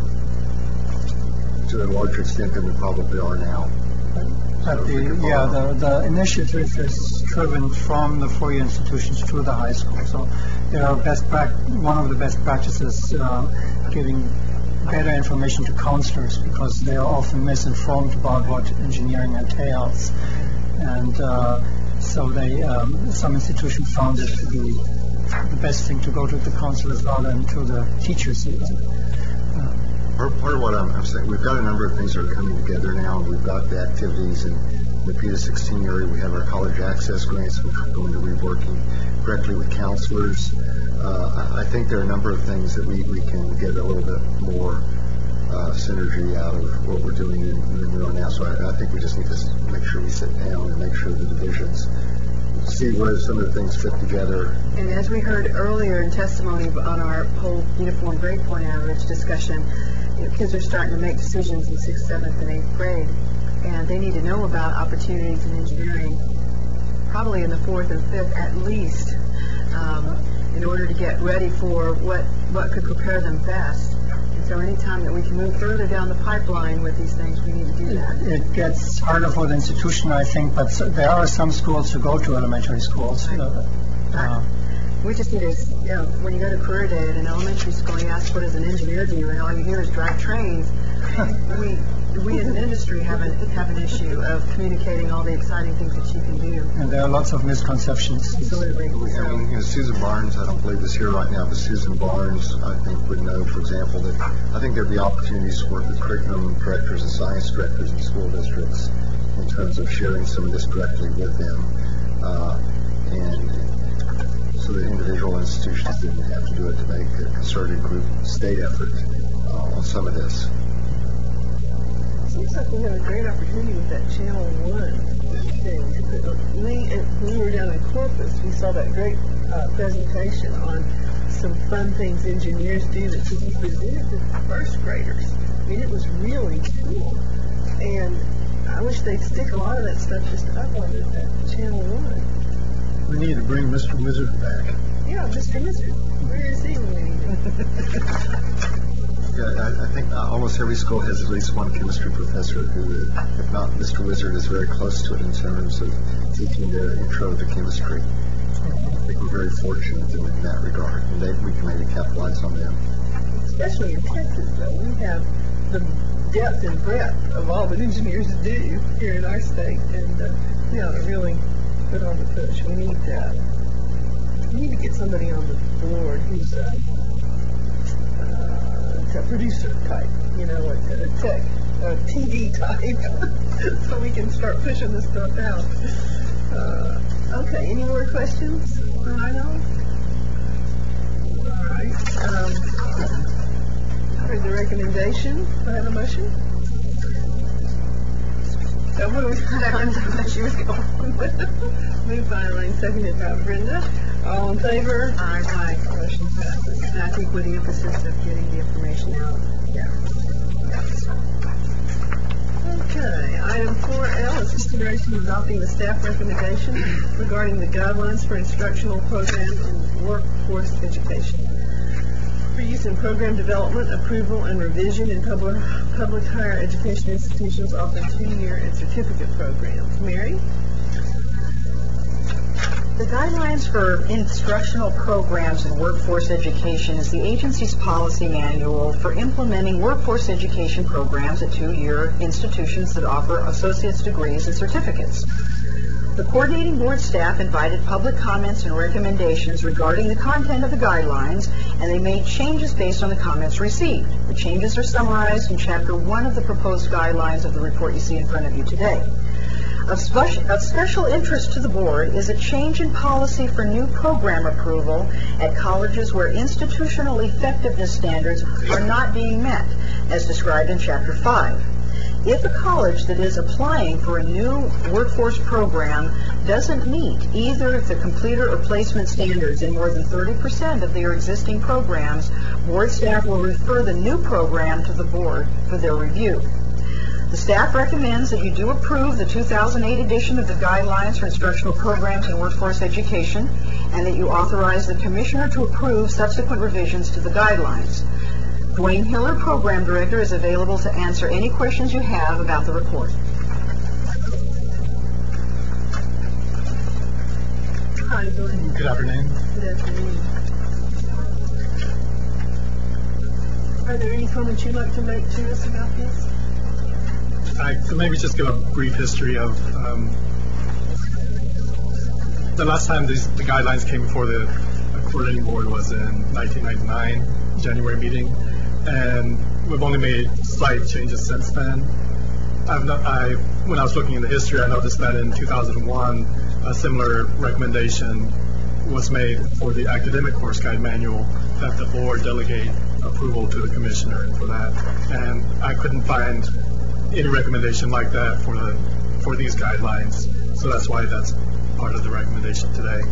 to a larger extent than we probably are now. The initiative is driven from the four-year institutions to the high school. So there are one of the best practices giving better information to counselors, because they are often misinformed about what engineering entails. And so some institutions found it to be the best thing to go to the counselors rather than to the teachers. Part of what I'm saying, we've got a number of things that are coming together now. We've got the activities in the PETA 16 area. We have our college access grants, which we're going to be working directly with counselors. I think there are a number of things that we can get a little bit more synergy out of what we're doing in Monroe now. So I think we just need to make sure we sit down and make sure the divisions see where some of the things fit together. And as we heard earlier in testimony on our whole uniform grade point average discussion, kids are starting to make decisions in 6th, 7th, and 8th grade, and they need to know about opportunities in engineering probably in the 4th and 5th at least, in order to get ready for what could prepare them best. And so anytime that we can move further down the pipeline with these things, we need to do that. It gets harder for the institution, I think, but there are some schools who go to elementary schools. We just need to, when you go to career day at an elementary school, you ask, what does an engineer do? And all you hear is drive trains. We as an industry have an issue of communicating all the exciting things that you can do. And there are lots of misconceptions. Absolutely. Susan Barnes, I don't believe is here right now, but Susan Barnes, I think, would know, for example, that I think there'd be opportunities to work with curriculum directors and science directors in school districts in terms of sharing some of this directly with them. And so that individual institutions didn't have to do it to make a concerted group state effort on some of this. Seems like we have a great opportunity with that Channel 1 thing. When we were down in Corpus, we saw that great presentation on some fun things engineers do that could be presented to first graders. I mean, it was really cool. And I wish they'd stick a lot of that stuff just up on that Channel 1. We need to bring Mr. Wizard back. Yeah, Mr. Wizard. Where is he when we need him? Yeah, I think almost every school has at least one chemistry professor who, if not Mr. Wizard, is very close to it in terms of teaching the intro to chemistry. I think we're very fortunate in that regard, and we can maybe capitalize on them. Especially in Texas, though, we have the depth and breadth of all that engineers do here in our state, and we ought to really put on the push. We need that. We need to get somebody on the board who's a producer type, a tech, a TV type, so we can start pushing this stuff out. Okay, any more questions? I know. All right. Heard the recommendation. Do I have a motion? So moved by Elaine, seconded by Brenda. All in favor? Aye. Motion passes. And I think with the emphasis of getting the information out. Yeah. Okay. Item 4L is consideration of adopting the staff recommendation regarding the guidelines for instructional program in workforce education. For use in program development, approval, and revision in public higher education institutions offering 2-year and certificate programs. Mary? The Guidelines for Instructional Programs in Workforce Education is the agency's policy manual for implementing workforce education programs at 2-year institutions that offer associate's degrees and certificates. The coordinating board staff invited public comments and recommendations regarding the content of the guidelines, and they made changes based on the comments received. The changes are summarized in Chapter 1 of the proposed guidelines of the report you see in front of you today. Of special interest to the board is a change in policy for new program approval at colleges where institutional effectiveness standards are not being met, as described in Chapter 5. If a college that is applying for a new workforce program doesn't meet either the completer or placement standards in more than 30% of their existing programs, board staff will refer the new program to the board for their review. The staff recommends that you do approve the 2008 edition of the Guidelines for Instructional Programs in Workforce Education, and that you authorize the Commissioner to approve subsequent revisions to the guidelines. Dwayne Hiller, Program Director, is available to answer any questions you have about the report. Hi, Good afternoon. Good afternoon. All Are there any comments you'd like to make to us about this? I could maybe just give a brief history of the last time the guidelines came before the coordinating board was in 1999 January meeting, and we've only made slight changes since then. When I was looking into history, I noticed that in 2001 a similar recommendation was made for the academic course guide manual that the board delegate approval to the commissioner for that, and I couldn't find any recommendation like that for these guidelines, so that's why that's part of the recommendation today.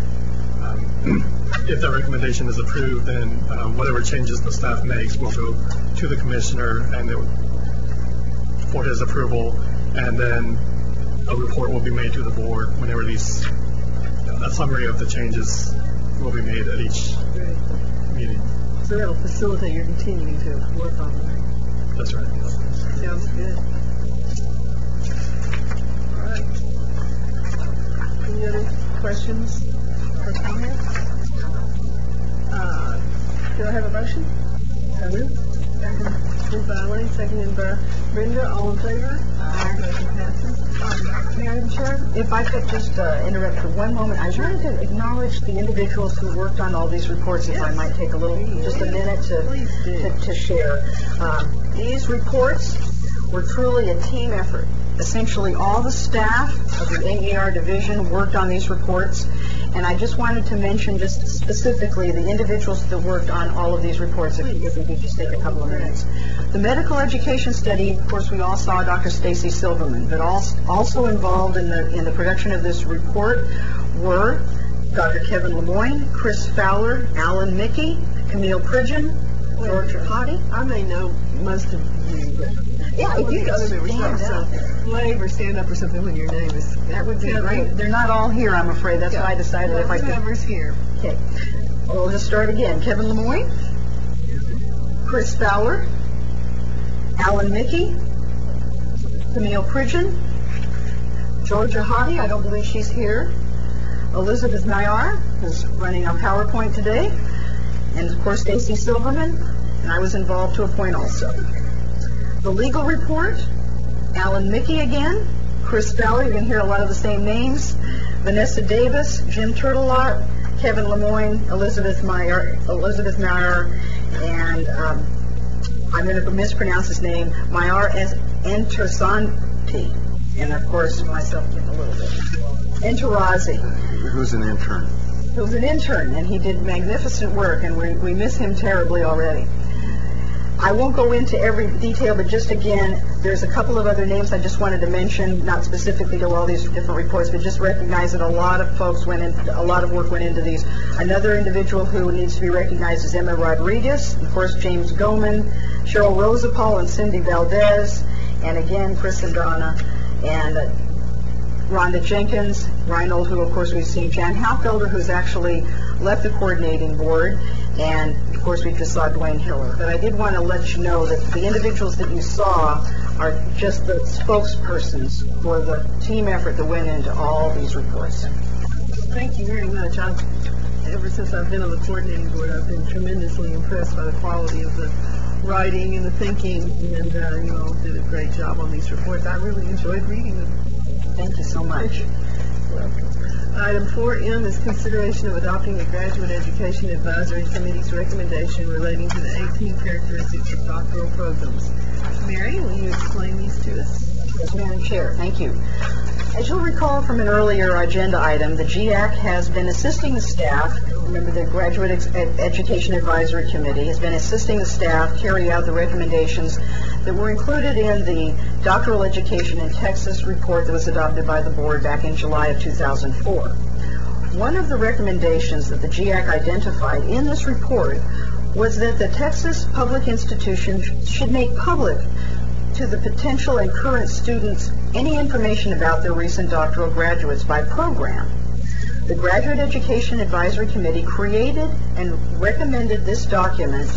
If that recommendation is approved, then whatever changes the staff makes will go to the commissioner and for his approval, and then a report will be made to the board whenever a summary of the changes will be made at each meeting. So that'll facilitate your continuing to work on them. That's right. Sounds good. All right. Any other questions or comments? Do I have a motion? I will. Moved by Elaine, seconded by Brenda. All in favor? Aye. Motion passes. Madam Chair, if I could just interrupt for one moment. I wanted to acknowledge the individuals who worked on all these reports, if I might take just a minute to share. These reports were truly a team effort. Essentially all the staff of the AAR division worked on these reports, and I just wanted to mention just specifically the individuals that worked on all of these reports, if we could just take a couple of minutes. The medical education study, of course, we all saw Dr. Stacy Silverman, but also involved in the production of this report were Dr. Kevin Lemoyne, Chris Fowler, Alan Mickey, Camille Pridgeon, George Hottie. I may know most of you, but yeah, if you could stand up. Wave or stand up or something when your name is. That would be great. They're not all here, I'm afraid. That's why I decided if I could. Whoever's here. Okay. Well, we'll just start again. Kevin Lemoyne, Chris Fowler, Alan Mickey, Camille Pridgeon, Georgia Hottie, I don't believe she's here, Elizabeth Nayar, who's running our PowerPoint today, and of course Stacy Silverman, and I was involved to a point also. The legal report, Alan Mickey again, Chris Fowler, you're going to hear a lot of the same names, Vanessa Davis, Jim Turtelot, Kevin Lemoyne, Elizabeth Nayar, and I'm going to mispronounce his name, Mayar Entersanti, and of course myself a little bit, Enterazi. Who's an intern? Who's an intern, and he did magnificent work, and we miss him terribly already. I won't go into every detail, but just again, there's a couple of other names I just wanted to mention, not specifically to all these different reports, but just recognize that a lot of work went into these. Another individual who needs to be recognized is Emma Rodriguez, of course James Goman, Cheryl Rosapal and Cindy Valdez, and again Chris and Donna, and Rhonda Jenkins, Reinhold, who of course we've seen, Jan Halfelder, who's actually left the coordinating board, and of course we just saw Dwayne Hiller. But I did want to let you know that the individuals that you saw are just the spokespersons for the team effort that went into all these reports. Thank you very much. Ever since I've been on the coordinating board, I've been tremendously impressed by the quality of the writing and the thinking, and you all did a great job on these reports. I really enjoyed reading them. Thank you so much. Welcome. Item 4M is consideration of adopting the Graduate Education Advisory Committee's recommendation relating to the 18 characteristics of doctoral programs. Mary, will you explain these to us? Yes, Madam Chair. Thank you. As you'll recall from an earlier agenda item, the GAC has been assisting the staff, remember the Graduate Education Advisory Committee has been assisting the staff carry out the recommendations that were included in the Doctoral Education in Texas report that was adopted by the board back in July of 2004. One of the recommendations that the GAC identified in this report was that the Texas public institutions should make public to the potential and current students any information about their recent doctoral graduates by program. The Graduate Education Advisory Committee created and recommended this document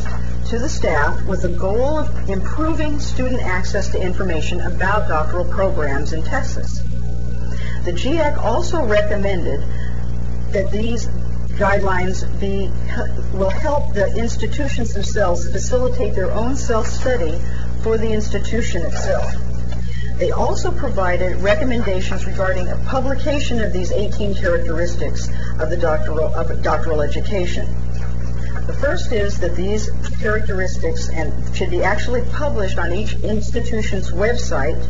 to the staff with the goal of improving student access to information about doctoral programs in Texas. The GAC also recommended that guidelines will help the institutions themselves facilitate their own self-study for the institution itself. They also provided recommendations regarding a publication of these 18 characteristics of the doctoral education. The first is that these characteristics should be actually published on each institution's website,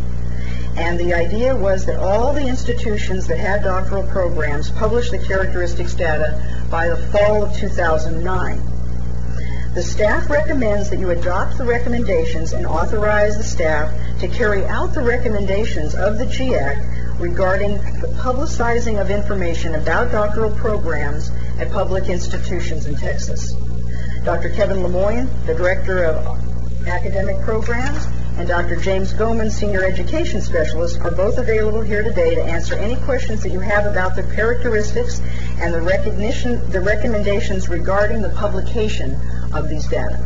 and the idea was that all the institutions that had doctoral programs publish the characteristics data by the fall of 2009. The staff recommends that you adopt the recommendations and authorize the staff to carry out the recommendations of the GIAC regarding the publicizing of information about doctoral programs at public institutions in Texas. Dr. Kevin Lemoyne, the Director of Academic Programs, and Dr. James Goman, Senior Education Specialist, are both available here today to answer any questions that you have about the characteristics and the recommendations regarding the publication of these data.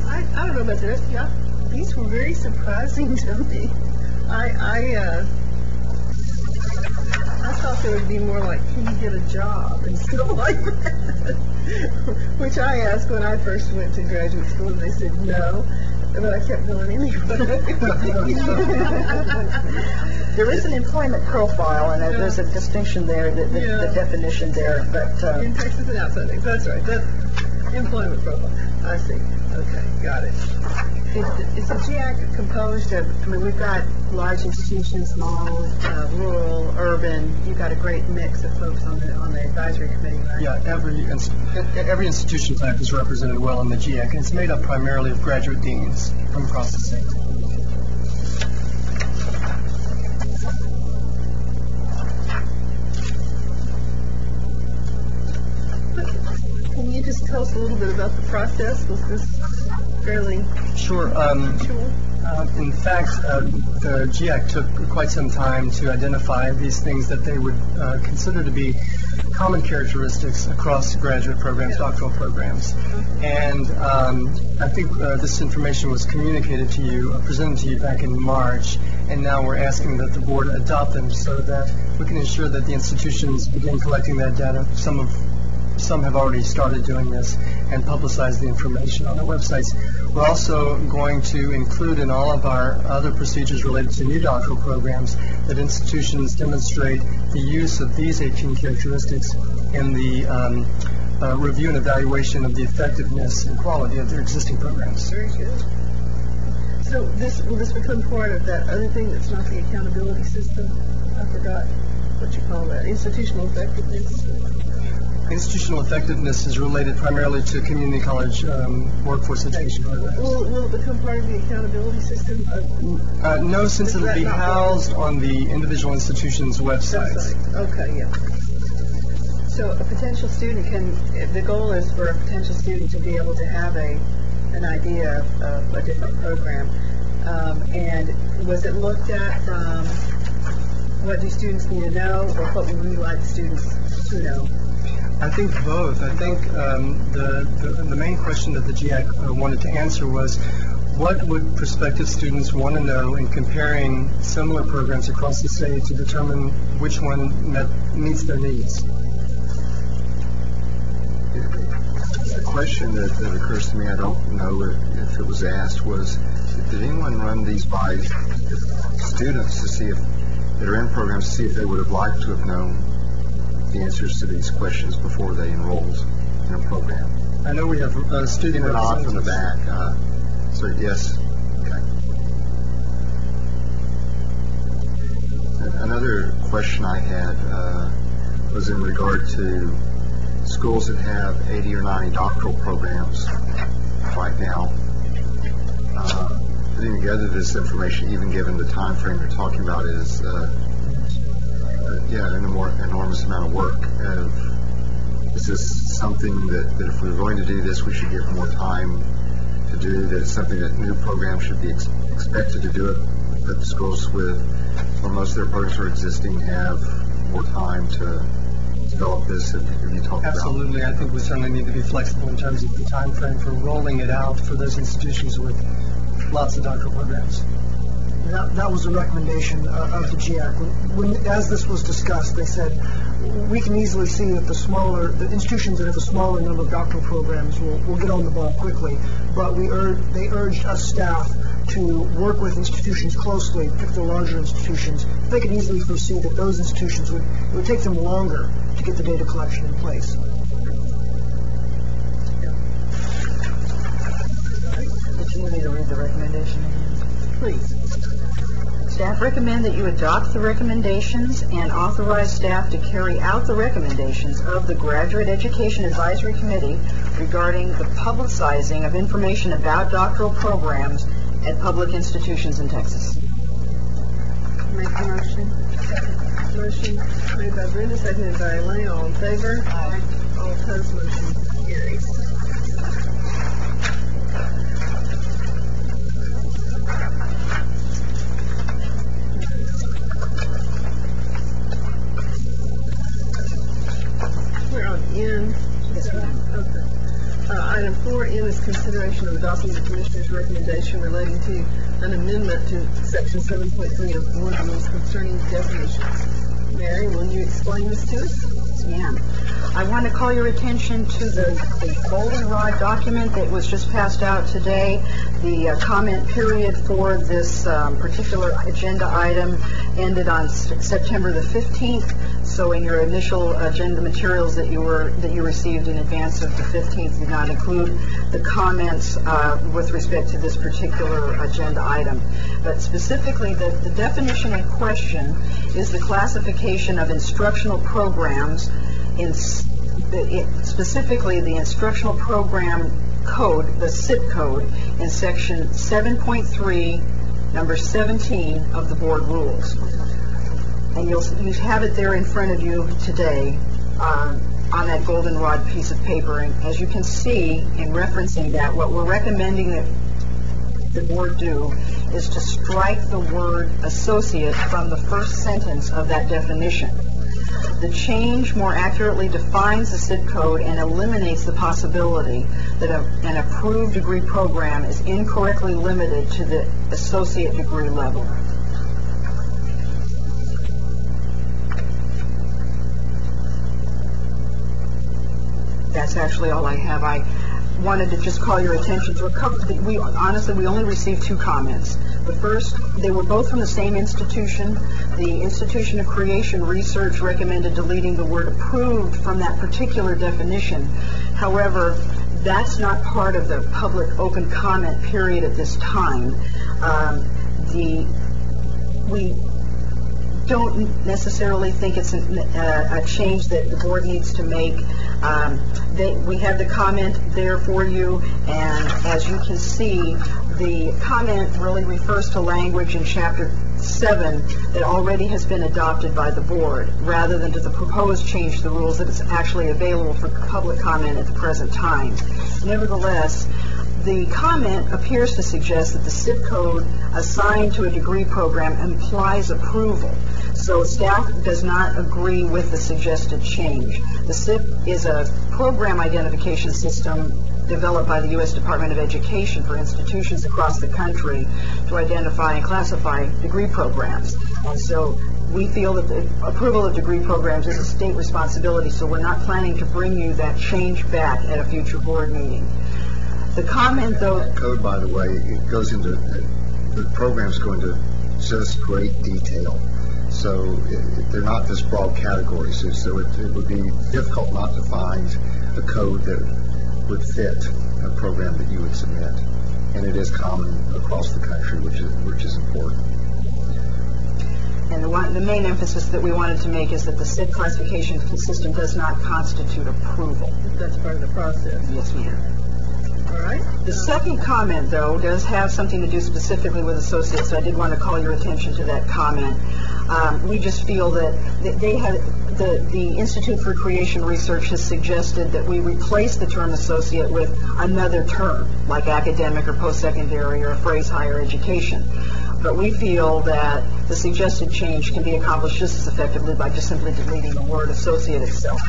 I don't know about the rest of y'all. These were very surprising to me. I thought there would be more like, can you get a job and stuff like that, which I asked when I first went to graduate school, and they said no, but I kept going anyway. There is an employment profile, and there's a distinction there, the definition there. But in Texas and outside Texas, that's right. That's employment profile. I see. Okay, got it. Is the GIAC composed of, I mean, we've got large institutions, small, rural, urban. You've got a great mix of folks on the advisory committee, right? Yeah, every institution type is represented well in the GIAC, and it's made up primarily of graduate deans from across the state. Can you just tell us a little bit about the process? Was this fairly Sure. In fact, the GIAC took quite some time to identify these things that they would consider to be common characteristics across graduate programs, doctoral programs. And I think this information was communicated to you, presented to you back in March, and now we're asking that the board adopt them so that we can ensure that the institutions begin collecting that data. Some have already started doing this and publicize the information on their websites. We're also going to include in all of our other procedures related to new doctoral programs that institutions demonstrate the use of these 18 characteristics in the review and evaluation of the effectiveness and quality of their existing programs. Very good. So will this become part of that other thing that's not the accountability system? I forgot what you call that. Institutional effectiveness? Institutional effectiveness is related primarily to community college workforce education programs. Will it become part of the accountability system? No, since it'll be housed on the individual institution's websites. Okay, yeah. So a potential student the goal is for a potential student to be able to have an idea of a different program. And was it looked at from what do students need to know, or what would we like students to know? I think both. I think the main question that the GIAC wanted to answer was, what would prospective students want to know in comparing similar programs across the state to determine which one meets their needs? A question that occurs to me, I don't know if it was asked, was did anyone run these by students to see if that are in programs to see if they would have liked to have known the answers to these questions before they enrolled in a program? I know we have student off in the back. So yes. Okay. Another question I had was in regard to schools that have 80 or 90 doctoral programs right now. Putting together this information, even given the time frame you're talking about, is an enormous amount of work. Is this something that if we're going to do this, we should give more time to do? That it's something that new programs should be expected to do it, that the schools with, or most of their programs are existing, have more time to develop this? Have you talked about? Absolutely. I think we certainly need to be flexible in terms of the time frame for rolling it out for those institutions with lots of doctoral programs. That was the recommendation of the GIAC. As this was discussed, they said, we can easily see that the institutions that have a smaller number of doctoral programs will get on the ball quickly, but they urged us staff to work with institutions closely, particularly larger institutions. They could easily foresee that those institutions it would take them longer to get the data collection in place. Did you need me to read the recommendation again? Please. Staff recommend that you adopt the recommendations and authorize staff to carry out the recommendations of the Graduate Education Advisory Committee regarding the publicizing of information about doctoral programs at public institutions in Texas. Make the motion. Motion made by Brenda, seconded by Elaine. All in favor? Aye. All opposed, motion carries. We're on N. Yes, ma'am. Okay. Item 4N is consideration of adopting the Commissioner's recommendation relating to an amendment to Section 7.3 of Board Rules concerning definitions. Mary, will you explain this to us? Yes, ma'am. I want to call your attention to the goldenrod document that was just passed out today. The comment period for this particular agenda item ended on September the 15th. So in your initial agenda materials that you received in advance of the 15th did not include the comments with respect to this particular agenda item. But specifically, the definition in question is the classification of instructional programs specifically the instructional program code, the SIP code, in section 7.3, number 17 of the board rules. And you have it there in front of you today on that goldenrod piece of paper. And as you can see in referencing that, what we're recommending that the board do is to strike the word associate from the first sentence of that definition. The change more accurately defines the SIP code and eliminates the possibility that an approved degree program is incorrectly limited to the associate degree level. That's actually all I have. I wanted to just call your attention to a couple. Honestly, we only received 2 comments. The first, they were both from the same institution. The Institution of Creation Research recommended deleting the word approved from that particular definition. However, that's not part of the public open comment period at this time. We don't necessarily think it's a change that the board needs to make. We have the comment there for you, and as you can see, the comment really refers to language in Chapter 7 that already has been adopted by the board, rather than to the proposed change to the rules that is actually available for public comment at the present time. Nevertheless, the comment appears to suggest that the SIP code assigned to a degree program implies approval. So staff does not agree with the suggested change. The SIP is a program identification system developed by the U.S. Department of Education for institutions across the country to identify and classify degree programs. And so we feel that the approval of degree programs is a state responsibility, so we're not planning to bring you that change back at a future board meeting. The comment, though... That code, by the way, it goes into... The program's going to just great detail. So they're not just broad categories. So it would be difficult not to find a code that would fit a program that you would submit. And it is common across the country, which is important. And the main emphasis that we wanted to make is that the SIP classification system does not constitute approval. That's part of the process. Yes, ma'am. All right. The second comment, though, does have something to do specifically with associates, so I did want to call your attention to that comment. We just feel that the Institute for Creation Research has suggested that we replace the term associate with another term, like academic or post-secondary or a phrase higher education. But we feel that the suggested change can be accomplished just as effectively by just simply deleting the word associate itself.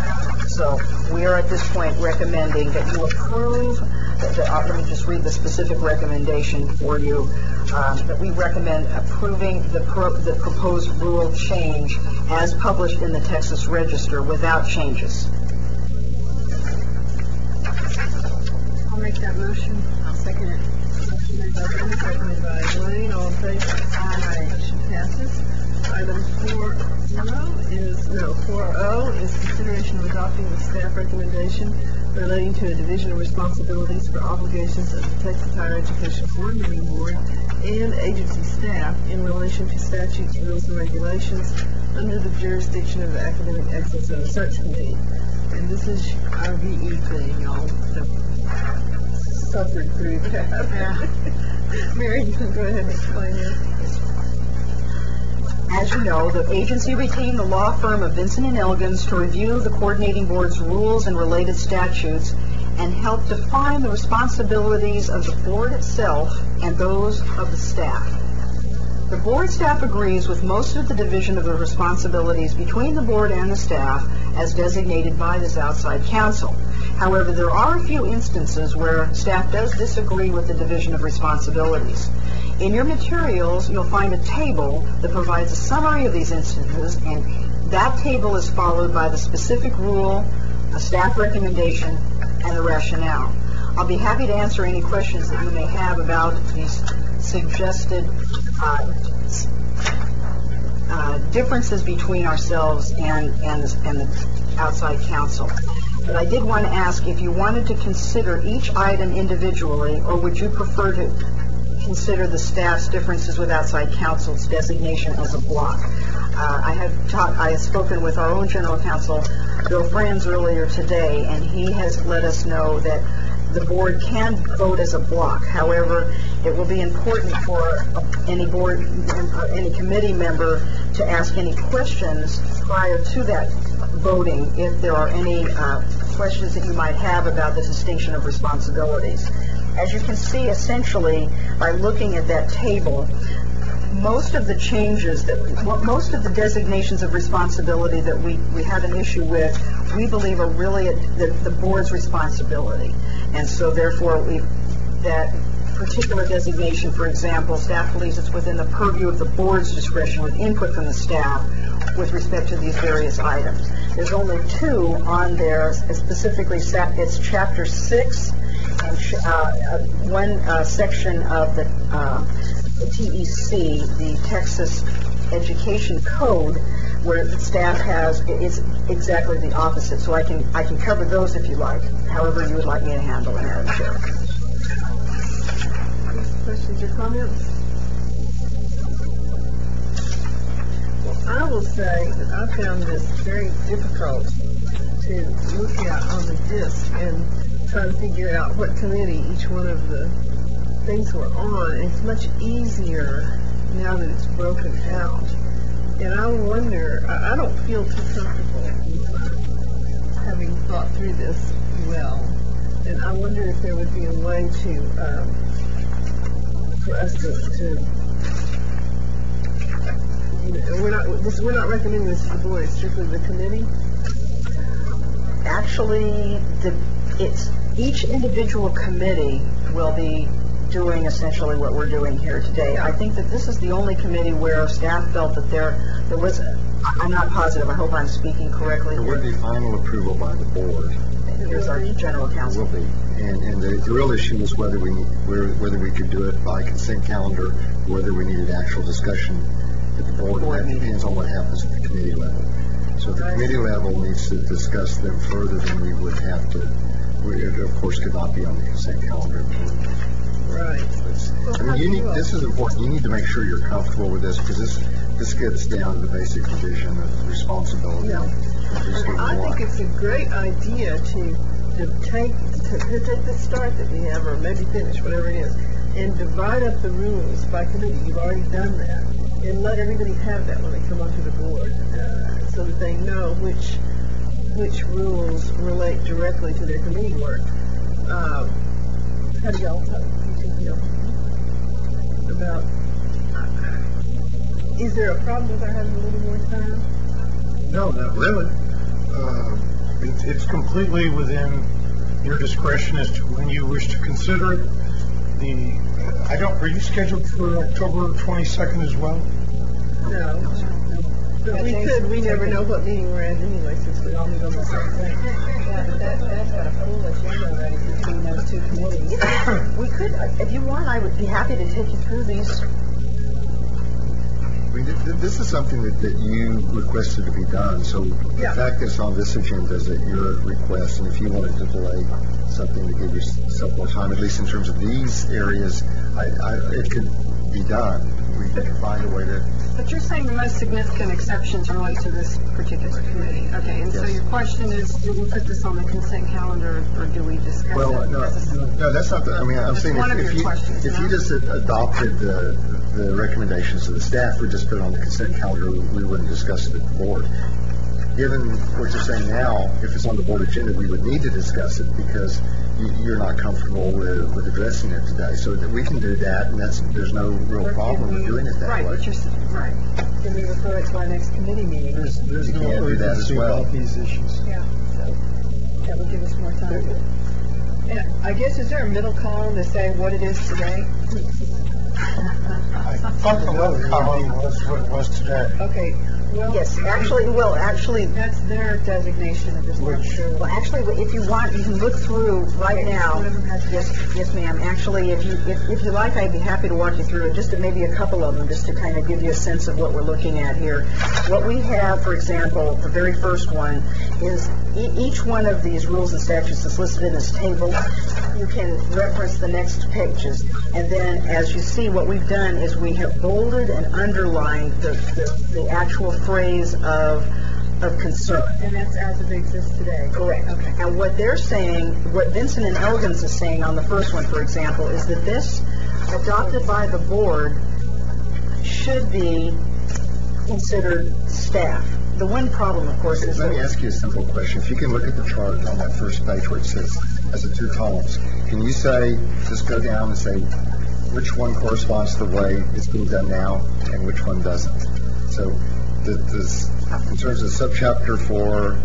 So we are at this point recommending that you approve, let me just read the specific recommendation for you, that we recommend approving the proposed rule change as published in the Texas Register without changes. I'll make that motion. I'll second it. Motion made by Brenda, seconded by Elaine. All in favor? Aye. Motion passes. Item 4.0 is consideration of adopting the staff recommendation relating to a division of responsibilities for obligations of the Texas Higher Education Coordinating Board and agency staff in relation to statutes, rules, and regulations under the jurisdiction of the Academic Excellence and Research Committee. And this is our VE thing, y'all have suffered through that. Mary, you can go ahead and explain it. As you know, the agency retained the law firm of Vincent & Elgins to review the coordinating board's rules and related statutes and help define the responsibilities of the board itself and those of the staff. The board staff agrees with most of the division of the responsibilities between the board and the staff as designated by this outside counsel. However, there are a few instances where staff does disagree with the division of responsibilities. In your materials, you'll find a table that provides a summary of these instances, and that table is followed by the specific rule, a staff recommendation, and the rationale. I'll be happy to answer any questions that you may have about these suggested differences between ourselves and the outside counsel. But I did want to ask if you wanted to consider each item individually, or would you prefer to consider the staff's differences with outside counsel's designation as a block? I have spoken with our own general counsel, Bill Franz, earlier today, and he has let us know that the board can vote as a block. However, it will be important for any board, any committee member to ask any questions prior to that voting if there are any questions that you might have about the distinction of responsibilities. As you can see, essentially, by looking at that table, most of the changes, most of the designations of responsibility that we have an issue with, we believe are really the board's responsibility. And so therefore, that particular designation, for example, staff believes it's within the purview of the board's discretion with input from the staff with respect to these various items. There's only two on there, specifically it's Chapter 6 and one section of the TEC, the Texas Education Code, where the staff is exactly the opposite. So I can cover those if you like, however you would like me to handle it, Madam Chair. Questions or comments? Well, I will say that I found this very difficult to look at on the disc and try to figure out what committee each one of the things were on. It's much easier now that it's broken out. And I wonder, I don't feel too comfortable having thought through this well. And I wonder if there would be a way to for us to we're not recommending this to the board, it's strictly the committee. Actually, each individual committee will be doing essentially what we're doing here today. I think that this is the only committee where staff felt that there was, I'm not positive, I hope I'm speaking correctly. There would be final approval by the board. Here's our general counsel. There will be. And the real issue is whether we could do it by consent calendar, whether we needed actual discussion at the board. That depends on what happens at the committee level. So if the committee level needs to discuss them further, then we would have to, it of course could not be on the consent calendar. Right. This is important. You need to make sure you're comfortable with this, because this gets down to the basic division of responsibility. Yeah. I think it's a great idea to take the start that we have, or maybe finish, whatever it is, and divide up the rules by committee. You've already done that, and let everybody have that when they come onto the board, so that they know which rules relate directly to their committee work. How do y'all feel about? Is there a problem with our having a little more time? No, not really. It's completely within your discretion as to when you wish to consider it. Are you scheduled for October 22nd as well? No. But we never know what meeting we're at anyway, since we all meet on the same day. That's got a full agenda already between those two committees. We could, if you want, I would be happy to take you through these. This is something that you requested to be done, so the fact that it's on this agenda is at your request, and if you wanted to delay something to give yourself more time, at least in terms of these areas, it could be done. We can find a way to... But you're saying the most significant exceptions relate to this particular committee. Okay, and so your question is, do we put this on the consent calendar, or do we discuss it? No, that's not I'm saying if you just adopted the recommendations of the staff, we just put it on the consent calendar, we wouldn't discuss it at the board. Given what you're saying now, if it's on the board agenda, we would need to discuss it because you're not comfortable with addressing it today. So that we can do that, and there's no real problem with doing it that way. Right. Can we refer it to our next committee meeting? There's no urgency about these issues. Yeah. So that would give us more time. And I guess, is there a middle column to say what it is today? I thought the middle column was what it was today. Okay. Well, yes, actually, that's their designation of this. Well, actually, if you want, you can look through right now. Yes, ma'am. Actually, if you like, I'd be happy to walk you through it, just maybe a couple of them, just to kind of give you a sense of what we're looking at here. What we have, for example, the very first one is each one of these rules and statutes that's listed in this table. You can reference the next pages, and then as you see, what we've done is we have bolded and underlined the actual phrase of concern. And that's as it exists today. Correct. Okay. And what they're saying, what Vincent and Elgins is saying on the first one, for example, is that this, adopted by the board, should be considered staff. The one problem, of course, is... Let me ask you a simple question. If you can look at the chart on that first page where it says, has the two columns, can you say, just go down and say, which one corresponds to the way it's being done now and which one doesn't? So, in terms of subchapter 4,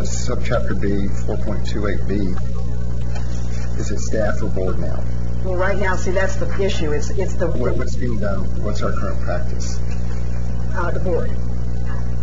subchapter B, 4.28B, is it staff or board now? Well, right now, see, that's the issue. It's the... What's being done? What's our current practice? The board.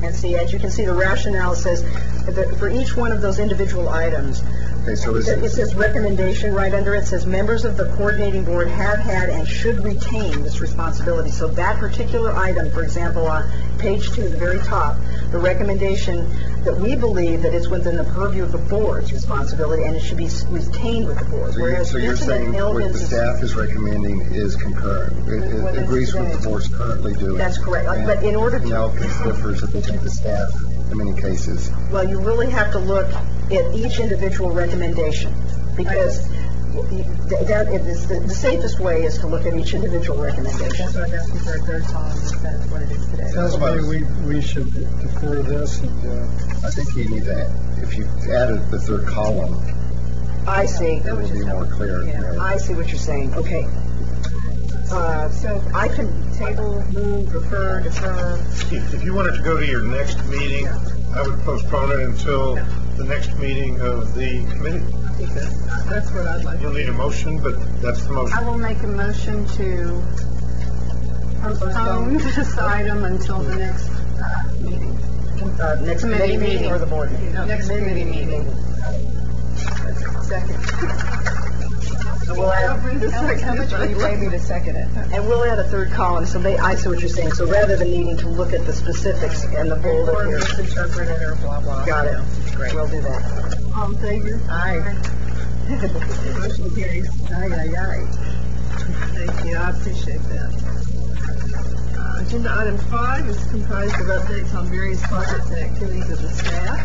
And see, as you can see, the rationale says that for each one of those individual items, okay, so it says recommendation right under it. Says members of the coordinating board have had and should retain this responsibility. So that particular item, for example, on page 2, the very top, the recommendation that we believe that it's within the purview of the board's responsibility and it should be retained with the board. So you're saying what the staff is recommending is concurrent. It agrees with the board's currently doing. That's correct. But in order to... Elkins differs if they take the staff in many cases. Well, you really have to look at each individual recommendation because that is the safest way is to look at each individual recommendation. That's what I guess we said third time. That's what it is today. That's why we should defer this. And I think you need to, if you added the third column, I see. It will be more clear. Yeah. I see what you're saying. Okay. So I can table, move, refer, defer. If you wanted to go to your next meeting, I would postpone it until the next meeting of the committee. That's what I'd like. You'll need a motion, but that's the motion. I will make a motion to postpone this item until the next meeting. Next committee meeting or the board meeting? No, next committee meeting. Second. We'll add, how much will you pay me to second it? And we'll add a third column, so I see what you're saying. So rather than needing to look at the specifics and the bold Or here. misinterpret it or blah, blah. Got it. Great. We'll do that. All in favor? Aye. Motion carries. Aye. Thank you. I appreciate that. Agenda item 5 is comprised of updates on various projects and activities of the staff.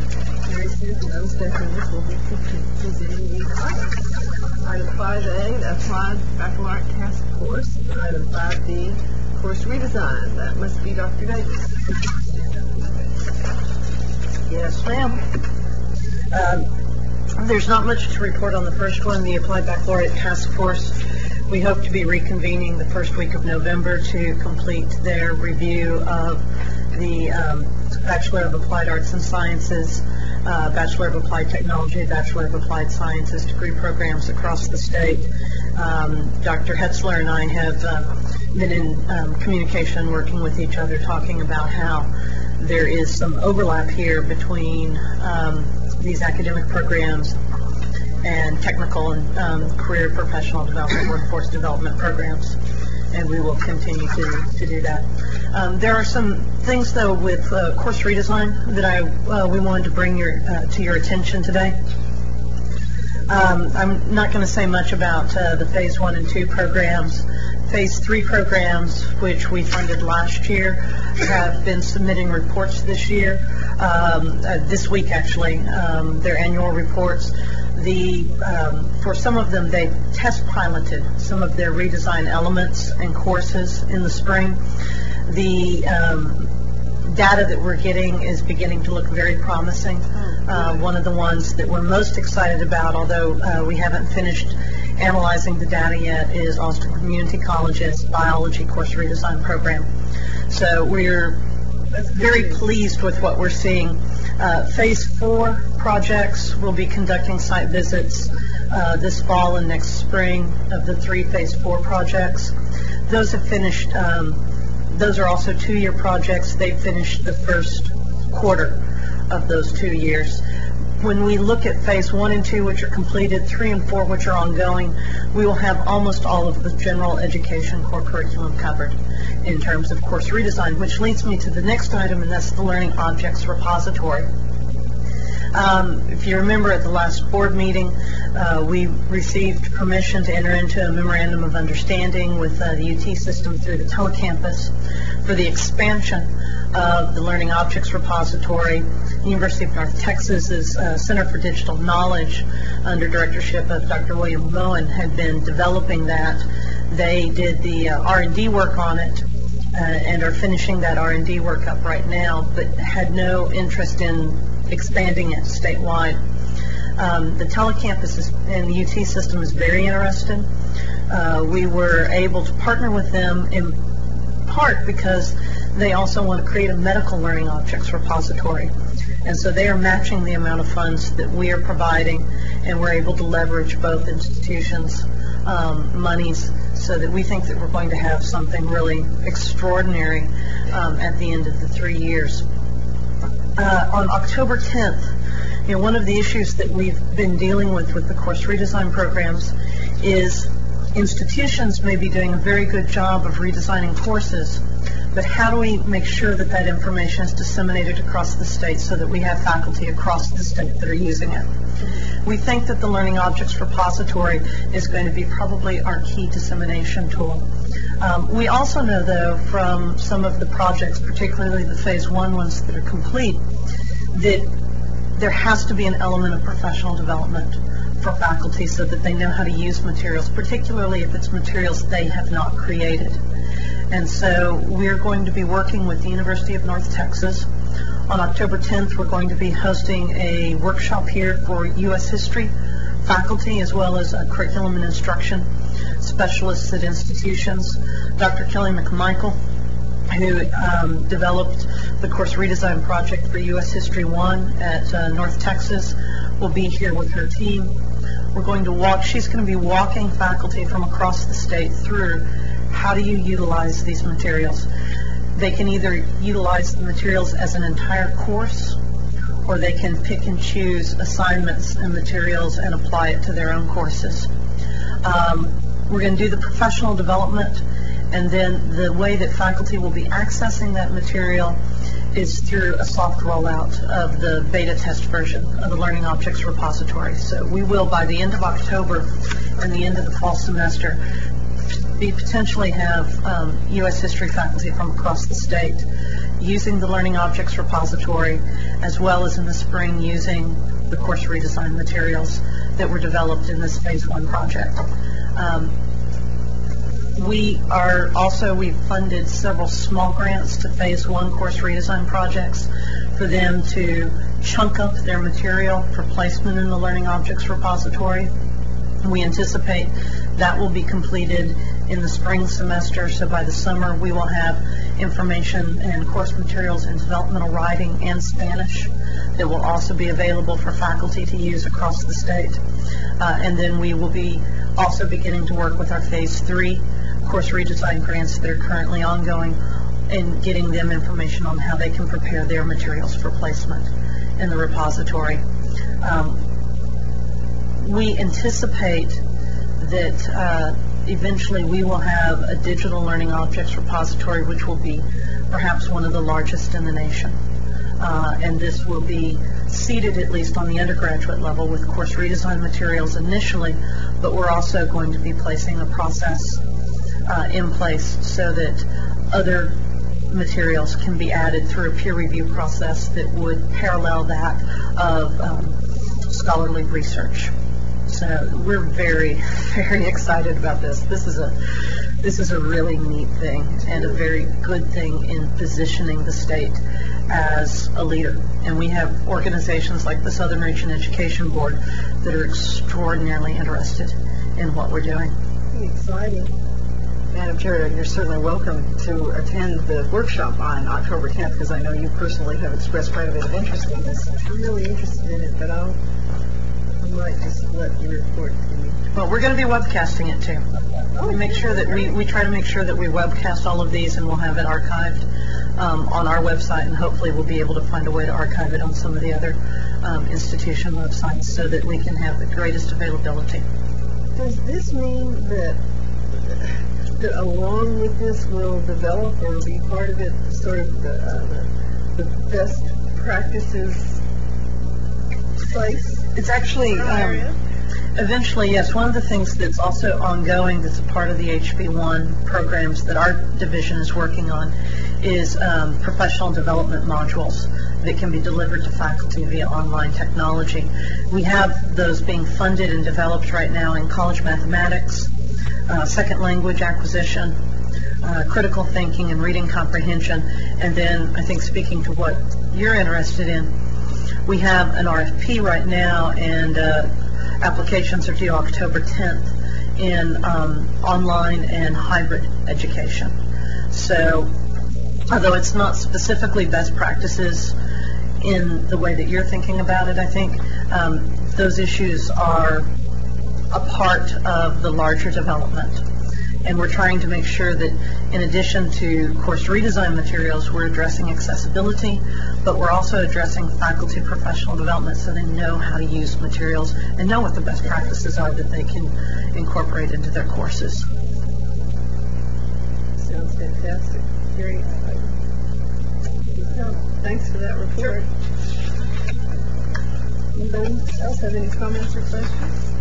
Mary Smith and other staff members will be presenting these items. Item 5A, the Applied Baccalaureate Task Force. Item 5B, course redesign. That must be Dr. Davis. Yes, ma'am. There's not much to report on the first one, the Applied Baccalaureate Task Force. We hope to be reconvening the first week of November to complete their review of the Bachelor of Applied Arts and Sciences, Bachelor of Applied Technology, Bachelor of Applied Sciences degree programs across the state. Dr. Hetzler and I have been in communication, working with each other, talking about how there is some overlap here between these academic programs and technical and career professional development, workforce development programs, and we will continue to do that. There are some things, though, with course redesign that we wanted to bring to your attention today. I'm not going to say much about the Phase 1 and 2 programs. Phase 3 programs, which we funded last year, have been submitting reports this year, this week actually, their annual reports. For some of them, they test piloted some of their redesign elements and courses in the spring. The data that we're getting is beginning to look very promising. One of the ones that we're most excited about, although we haven't finished analyzing the data yet, is Austin Community College's biology course redesign program. So we're very pleased with what we're seeing. Phase 4 projects will be conducting site visits this fall and next spring of the 3 Phase 4 projects. Those have finished. Those are also 2-year projects. They finished the first quarter of those 2 years. When we look at Phase 1 and 2, which are completed, 3 and 4, which are ongoing, we will have almost all of the general education core curriculum covered in terms of course redesign, which leads me to the next item, and that's the Learning Objects Repository. If you remember at the last board meeting, we received permission to enter into a memorandum of understanding with the UT system through the telecampus for the expansion of the Learning Objects Repository. University of North Texas's Center for Digital Knowledge, under directorship of Dr. William Moen, had been developing that. They did the R&D work on it and are finishing that R&D work up right now, but had no interest in expanding it statewide. The telecampus and the UT system is very interested. We were able to partner with them in part because they also want to create a medical learning objects repository. And so they are matching the amount of funds that we are providing, and we're able to leverage both institutions' monies so that we think that we're going to have something really extraordinary at the end of the 3 years. On October 10th, one of the issues that we've been dealing with the course redesign programs is institutions may be doing a very good job of redesigning courses, but how do we make sure that that information is disseminated across the state so that we have faculty across the state that are using it? We think that the Learning Objects Repository is going to be probably our key dissemination tool. We also know, though, from some of the projects, particularly the Phase 1 ones that are complete, that there has to be an element of professional development for faculty so that they know how to use materials, particularly if it's materials they have not created. And so we're going to be working with the University of North Texas. On October 10th, we're going to be hosting a workshop here for U.S. history faculty as well as curriculum and instruction specialists at institutions. Dr. Kelly McMichael, who developed the course redesign project for U.S. History 1 at North Texas, will be here with her team. We're going to walk, she's going to be walking faculty from across the state through how do you utilize these materials. They can either utilize the materials as an entire course, or they can pick and choose assignments and materials and apply it to their own courses. We're going to do the professional development, and then the way that faculty will be accessing that material is through a soft rollout of the beta test version of the Learning Objects Repository. So we will, by the end of October and the end of the fall semester, potentially have U.S. history faculty from across the state using the Learning Objects Repository, as well as in the spring using the course redesign materials that were developed in this Phase 1 project. We've funded several small grants to Phase 1 course redesign projects for them to chunk up their material for placement in the Learning Objects Repository. We anticipate that will be completed in the spring semester, so by the summer we will have information and course materials in developmental writing and Spanish that will also be available for faculty to use across the state. And then we will be also beginning to work with our Phase 3 course redesign grants that are currently ongoing and getting them information on how they can prepare their materials for placement in the repository. We anticipate that eventually we will have a digital learning objects repository which will be perhaps one of the largest in the nation. And this will be seated at least on the undergraduate level with course redesign materials initially, but we're also going to be placing a process in place so that other materials can be added through a peer review process that would parallel that of scholarly research. So we're very, very excited about this. This is a really neat thing and a very good thing in positioning the state as a leader. And we have organizations like the Southern Region Education Board that are extraordinarily interested in what we're doing. Exciting. Madam Chair, you're certainly welcome to attend the workshop on October 10th, because I know you personally have expressed quite a bit of interest in this. I'm really interested in it, but I might just let you report to me. Well, we're going to be webcasting it too. We make sure that we try to make sure that we webcast all of these, and we'll have it archived on our website, and hopefully we'll be able to find a way to archive it on some of the other institution websites so that we can have the greatest availability. Does this mean that along with this will develop or be part of it sort of the best practices place? It's actually eventually, yes. One of the things that's also ongoing that's a part of the HB1 programs that our division is working on is professional development modules that can be delivered to faculty via online technology. We have those being funded and developed right now in college mathematics, second language acquisition, critical thinking and reading comprehension, and then I think speaking to what you're interested in, we have an RFP right now, and applications are due October 10th in online and hybrid education. So although it's not specifically best practices in the way that you're thinking about it, I think those issues are a part of the larger development. And we're trying to make sure that in addition to course redesign materials, we're addressing accessibility, but we're also addressing faculty professional development so they know how to use materials and know what the best practices are that they can incorporate into their courses. Sounds fantastic. Very exciting. Thanks for that report. Sure. Anybody else have any comments or questions?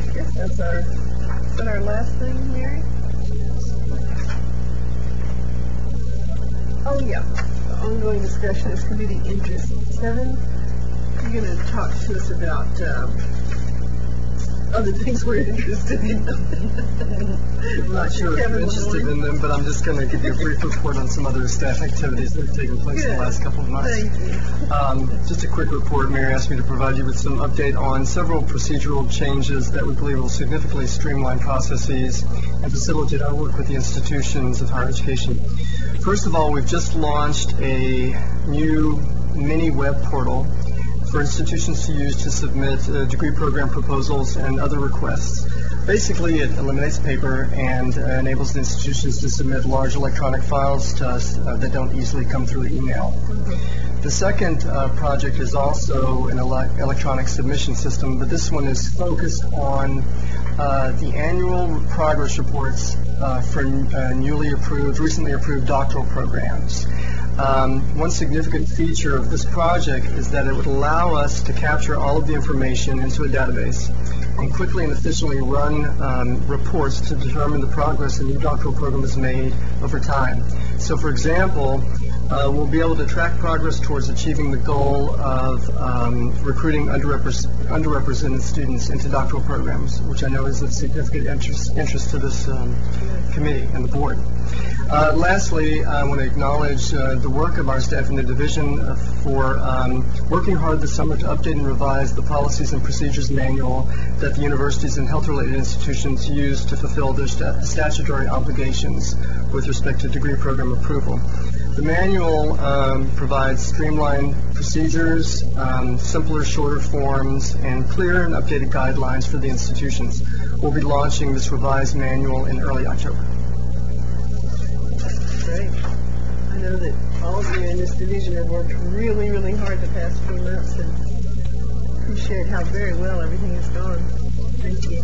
I guess is that our last thing, Mary? Oh yeah, the ongoing discussion is committee interest. Kevin, you're going to talk to us about other things we're interested in. I'm not sure if I'm interested in them, but I'm just going to give you a brief report on some other staff activities that have taken place in the last couple of months. Thank you. Just a quick report. Mary asked me to provide you with some update on several procedural changes that we believe will significantly streamline processes and facilitate our work with the institutions of higher education. First of all, we've just launched a new mini web portal for institutions to use to submit degree program proposals and other requests. Basically, it eliminates paper and enables the institutions to submit large electronic files to us that don't easily come through email. The second project is also an electronic submission system, but this one is focused on the annual progress reports for recently approved doctoral programs. One significant feature of this project is that it would allow us to capture all of the information into a database and quickly and efficiently run reports to determine the progress a new doctoral program has made over time. So, for example, we'll be able to track progress towards achieving the goal of recruiting underrepresented students into doctoral programs, which I know is of significant interest to this committee and the board. Lastly, I want to acknowledge the work of our staff in the division for working hard this summer to update and revise the policies and procedures manual that the universities and health-related institutions use to fulfill their statutory obligations with respect to degree program approval. The manual provides streamlined procedures, simpler, shorter forms, and clear and updated guidelines for the institutions. We'll be launching this revised manual in early October. Great. I know that all of you in this division have worked really, really hard the past few months, and appreciate how very well everything has gone. Thank you.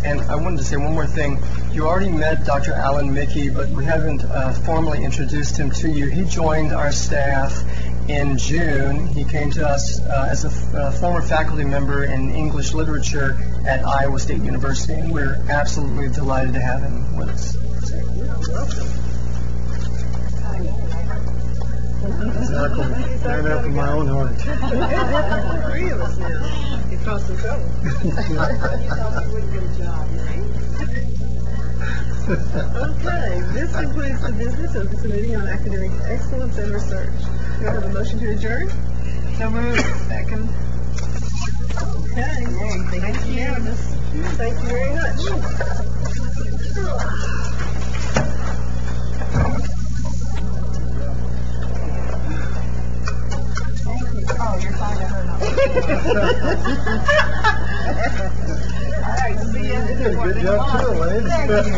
And I wanted to say one more thing. You already met Dr. Alan Mickey, but we haven't formally introduced him to you. He joined our staff in June. He came to us as a former faculty member in English literature at Iowa State University, and we're absolutely delighted to have him with us. Welcome. Right after my own heart. 3 of us now. You caused some trouble. Okay, this concludes the business of the Committee on Academic Excellence and Research. Do I have a motion to adjourn? So moved. Second. Okay. Thank you. Thank you very much. Oh, you're fine to her now. All right, see you. Good job too, ladies. Thank you.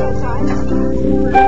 outside.